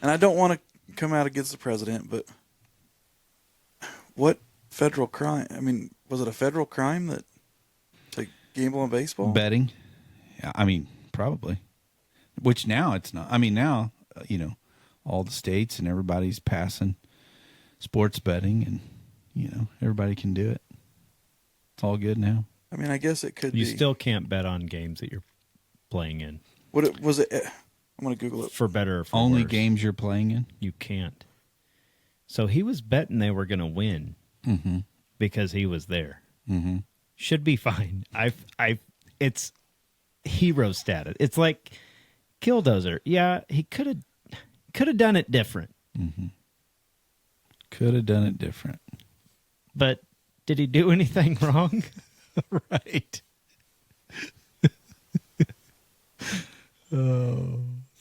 and I don't want to come out against the president, but what federal crime? I mean, was it a federal crime to gamble on baseball? Betting? Yeah, I mean, probably. Which now it's not. I mean, now, all the states and everybody's passing sports betting, and, everybody can do it. It's all good now. I mean, I guess it could be. You still can't bet on games that you're playing in. Was it? I'm going to Google it. For better or for Only worse. games you're playing in? You can't. So he was betting they were going to win because he was there. Mm-hmm. Should be fine. It's hero status. It's like Killdozer. Yeah, he could have done it different. Mm-hmm. Could have done it different. But did he do anything wrong? Right.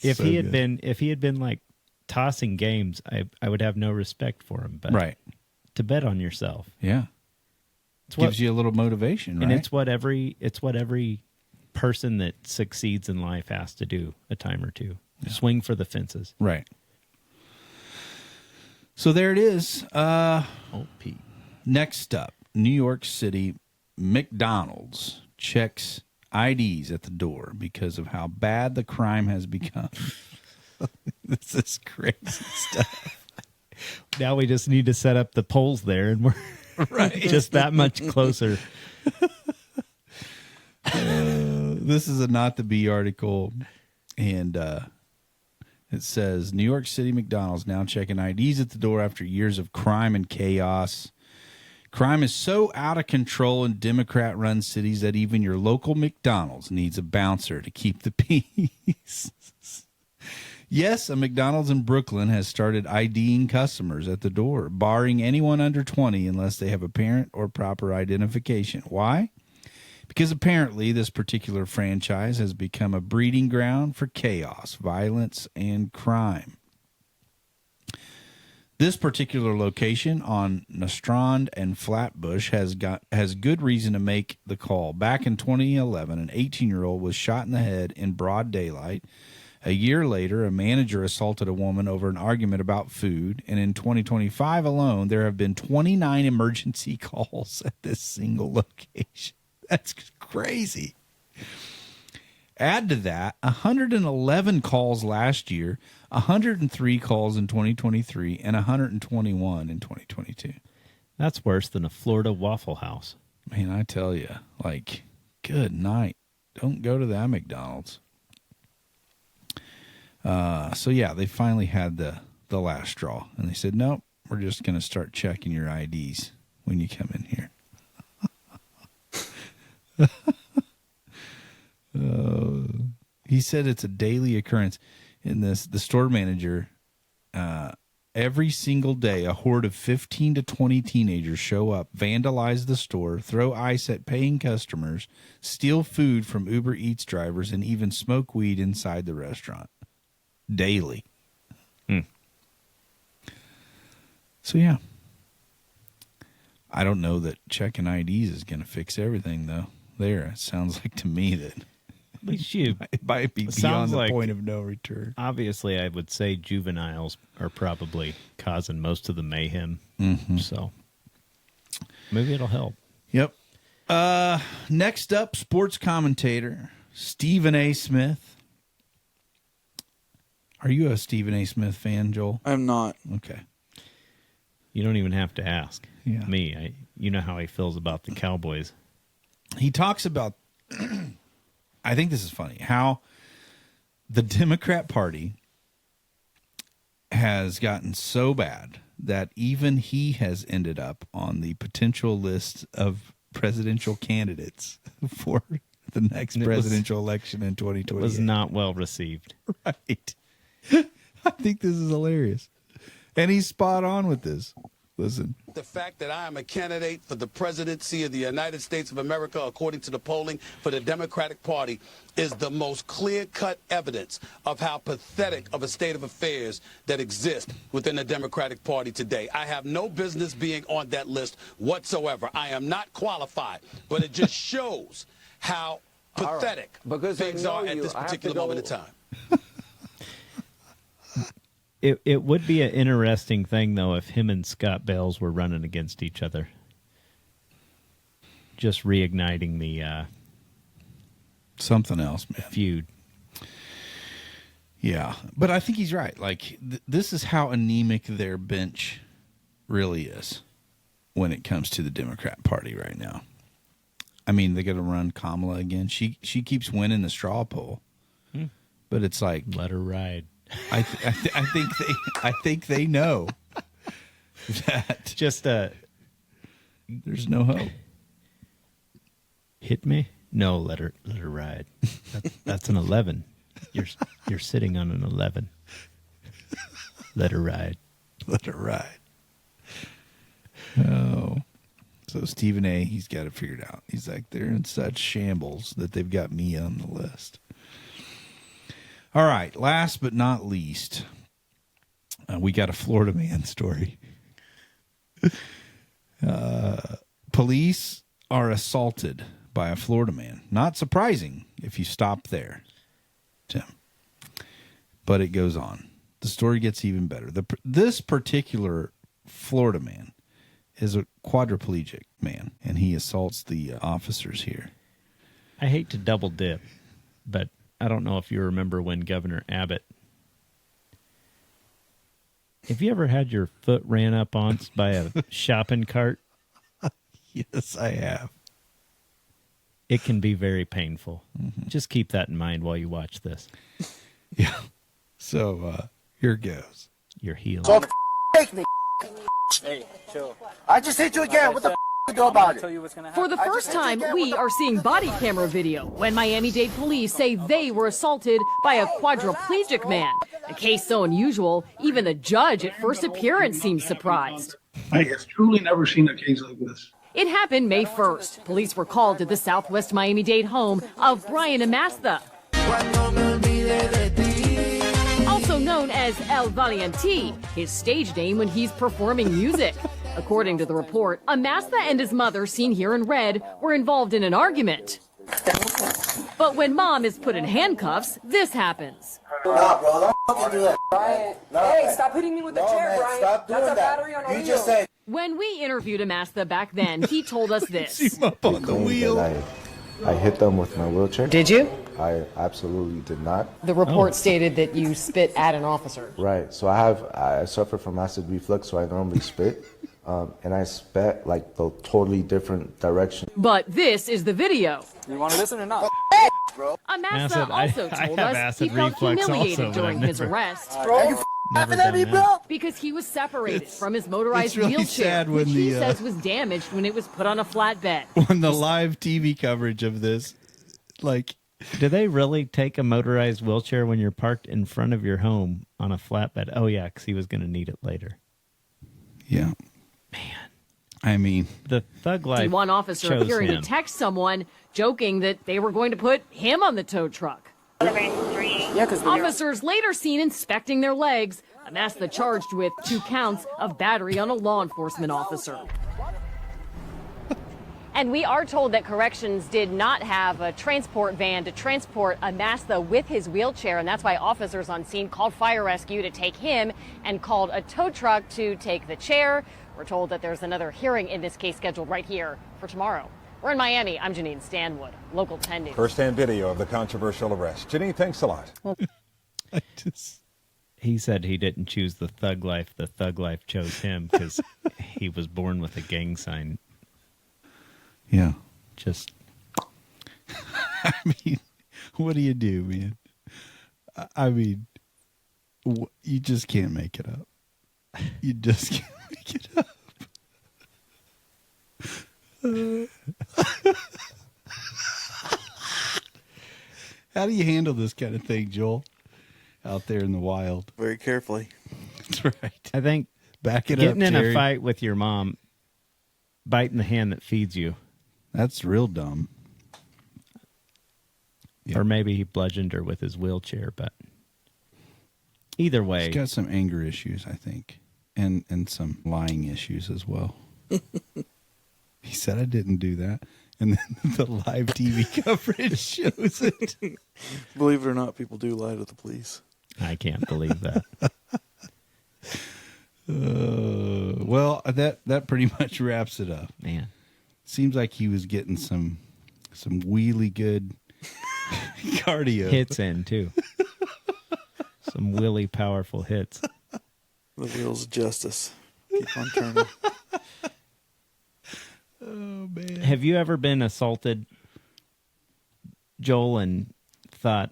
If he had been like tossing games, I would have no respect for him. But right. To bet on yourself. Yeah. Gives you a little motivation, right? And it's what every person that succeeds in life has to do a time or two. Yeah. Swing for the fences. Right. So there it is. Pete. Next up, New York City McDonald's checks IDs at the door because of how bad the crime has become. This is crazy stuff. Now we just need to set up the polls there, and we're just that much closer. This is a Not the Bee article, and it says New York City McDonald's now checking IDs at the door after years of crime and chaos. Crime is so out of control in Democrat-run cities that even your local McDonald's needs a bouncer to keep the peace. Yes, a McDonald's in Brooklyn has started IDing customers at the door, barring anyone under 20 unless they have a parent or proper identification. Why? Because apparently this particular franchise has become a breeding ground for chaos, violence, and crime. This particular location on Nostrand and Flatbush has good reason to make the call. Back in 2011, an 18-year-old was shot in the head in broad daylight. A year later, a manager assaulted a woman over an argument about food. And in 2025 alone, there have been 29 emergency calls at this single location. That's crazy. Add to that 111 calls last year, 103 calls in 2023, and 121 in 2022. That's worse than a Florida Waffle House. Man, I tell you, good night. Don't go to that McDonald's. So, yeah, they finally had the last straw. And they said, nope, we're just going to start checking your IDs when you come in here. He said it's a daily occurrence in this. The store manager, every single day, a horde of 15 to 20 teenagers show up, vandalize the store, throw ice at paying customers, steal food from Uber Eats drivers, and even smoke weed inside the restaurant. Daily. So, yeah. I don't know that checking IDs is going to fix everything, though. It sounds like to me that At least you it might be beyond the point of no return. Obviously, I would say juveniles are probably causing most of the mayhem. Mm-hmm. So maybe it'll help. Yep. Next up, sports commentator Stephen A. Smith. Are you a Stephen A. Smith fan, Joel? I'm not. Okay. You don't even have to ask me. You know how he feels about the Cowboys. He talks about, I think this is funny, how the Democrat Party has gotten so bad that even he has ended up on the potential list of presidential candidates for the next presidential election in 2020. It was not well received. Right. I think this is hilarious. And he's spot on with this. Listen. The fact that I am a candidate for the presidency of the United States of America, according to the polling for the Democratic Party, is the most clear-cut evidence of how pathetic of a state of affairs that exists within the Democratic Party today. I have no business being on that list whatsoever. I am not qualified, but it just shows how pathetic things are at this particular moment in time. It would be an interesting thing, though, if him and Scott Bales were running against each other. Just reigniting the something else, man. Feud. Yeah, but I think he's right. Like, this is how anemic their bench really is when it comes to the Democrat Party right now. I mean, they're going to run Kamala again. She keeps winning the straw poll, but it's like, let her ride. I think they know that just there's no hope. Hit me? No, let her ride. That's an 11. You're sitting on an 11. Let her ride. Let her ride. Oh. So Stephen A., he's got it figured out. He's like, they're in such shambles that they've got me on the list. All right, last but not least, we got a Florida man story. Police are assaulted by a Florida man. Not surprising if you stop there, Tim. But it goes on. The story gets even better. This particular Florida man is a quadriplegic man, and he assaults the officers here. I hate to double dip, but I don't know if you remember when Governor Abbott... Have you ever had your foot ran up on by a shopping cart? Yes, I have. It can be very painful. Mm-hmm. Just keep that in mind while you watch this. Yeah. So, here goes. Your heel. So take me. Hey, chill. I just hit you again. What the you do about it? For the first time, we are seeing body camera video when Miami-Dade police say they were assaulted by a quadriplegic man. A case so unusual, even the judge at first appearance seems surprised. I have truly never seen a case like this. It happened May 1st. Police were called to the Southwest Miami-Dade home of Brian Amastha, also known as El Valiente, his stage name when he's performing music. According to the report, Amastha and his mother, seen here in red, were involved in an argument. But when mom is put in handcuffs, this happens. Nah, bro, don't fucking do that. Brian, hey, stop hitting me with the chair, man, Brian. Stop doing That's a that. battery on a You just wheel. said. When we interviewed Amastha back then, he told us this. Up on the wheel. I hit them with my wheelchair. Did you? I absolutely did not. The report stated that you spit at an officer. Right. So I suffer from acid reflux, so I normally spit. And I spat like the totally different direction. But this is the video. You want to listen or not? Amastha also told us he felt humiliated during his arrest. Bro, you laughing at me, bro? Because he was separated from his motorized really wheelchair, sad when which he the, says was damaged when it was put on a flatbed. When the live TV coverage of this, like... Do they really take a motorized wheelchair when you're parked in front of your home on a flatbed? Oh, yeah, because he was going to need it later. Yeah. Man. I mean... The thug life One officer chose appearing him. to text someone, joking that they were going to put him on the tow truck. Yeah, because Officers later seen inspecting their legs, Amasta charged with 2 counts of battery on a law enforcement officer. And we are told that corrections did not have a transport van to transport Amasta with his wheelchair, and that's why officers on scene called fire rescue to take him and called a tow truck to take the chair. We're told that there's another hearing in this case scheduled right here for tomorrow. We're in Miami. I'm Janine Stanwood, Local 10 News. First-hand video of the controversial arrest. Janine, thanks a lot. He said he didn't choose the thug life. The thug life chose him because he was born with a gang sign. Yeah. Just. I mean, what do you do, man? I mean, you just can't make it up. You just can't make it up. How do you handle this kind of thing, Joel? Out there in the wild. Very carefully. That's right. I think getting in a fight with your mom, biting the hand that feeds you. That's real dumb. Or maybe he bludgeoned her with his wheelchair, but either way. He's got some anger issues, I think, and some lying issues as well. He said, I didn't do that. And then the live TV coverage shows it. Believe it or not, people do lie to the police. I can't believe that. Well, that pretty much wraps it up. Man. Seems like he was getting some really good cardio. Hits in, too. Some really powerful hits. The wheels of justice keep on turning. Oh, man. Have you ever been assaulted, Joel, and thought,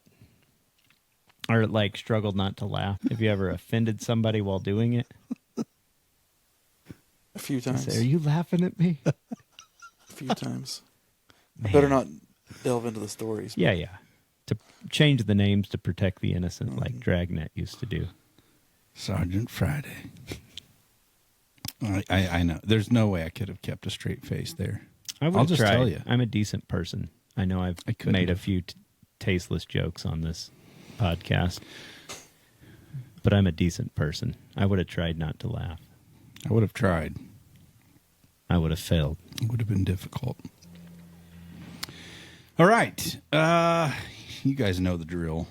or like struggled not to laugh? Have you ever offended somebody while doing it? A few times. Say, are you laughing at me? A few times. I better not delve into the stories. Yeah. To change the names to protect the innocent, like Dragnet used to do. Sergeant Friday. I know. There's no way I could have kept a straight face there. I'll just tell you. I'm a decent person. I know I've made a few tasteless jokes on this podcast, but I'm a decent person. I would have tried not to laugh. I would have tried. I would have failed. It would have been difficult. All right. You guys know the drill.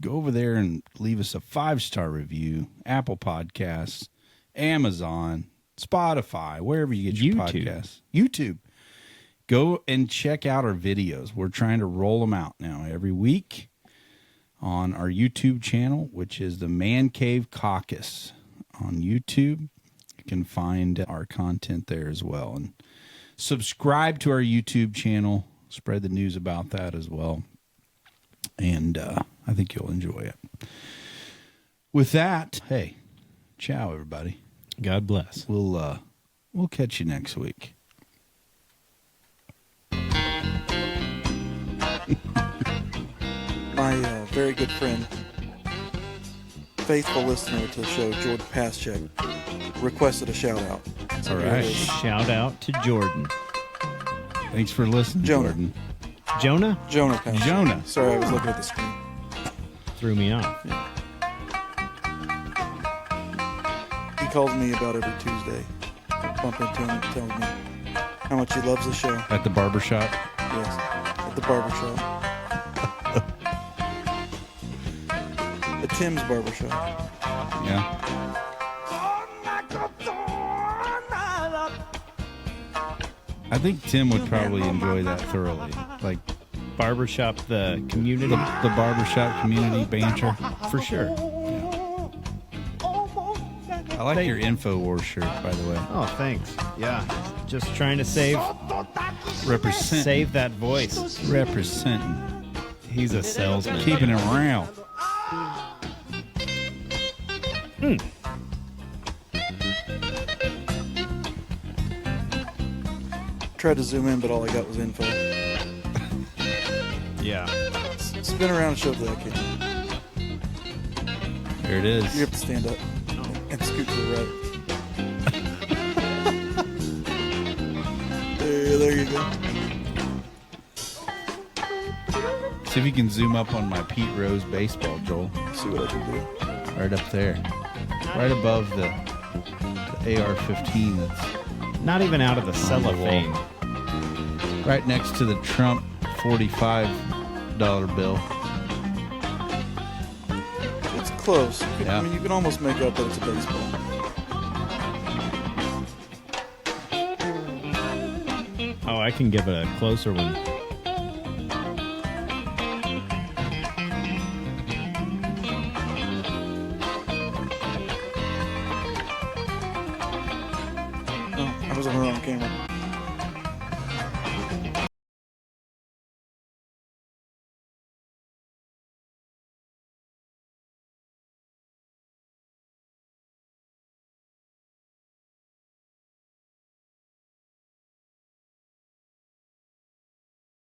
Go over there and leave us a 5-star review. Apple Podcasts, Amazon, Spotify, wherever you get your podcasts. YouTube. Go and check out our videos. We're trying to roll them out now every week on our YouTube channel, which is the Mancave Caucus on YouTube. You can find our content there as well. And subscribe to our YouTube channel. Spread the news about that as well. And I think you'll enjoy it. With that, hey, ciao, everybody. God bless. We'll catch you next week. My very good friend, faithful listener to the show, Jordan Paschek, requested a shout out. All right. Shout out to Jordan. Thanks for listening, Jordan. Jonah? Jonah Paschek. Jonah. Sorry, I was looking at the screen. Threw me off. Yeah. He calls me about every Tuesday. I bump into him and tells me how much he loves the show. At the barbershop? Yes, at the barbershop. At Tim's barbershop. Yeah. I think Tim would probably enjoy that thoroughly. Like barbershop, the community, the barbershop community banter, for sure. Yeah. I like your InfoWars shirt, by the way. Oh, thanks. Yeah, just trying to save that voice. Representing. He's a salesman. Keeping it around. Tried to zoom in, but all I got was info. Yeah. Spin around and show that kid. There it is. You have to stand up and scoot to the right. There you go. See if you can zoom up on my Pete Rose baseball, Joel. See what I can do. All right up there, right above the AR-15 that's not even out of the cellophane. Right next to the Trump $45 bill. It's close. Yeah. I mean, you can almost make out that it's a baseball. Oh, I can give it a closer one. Oh, I was on the wrong camera.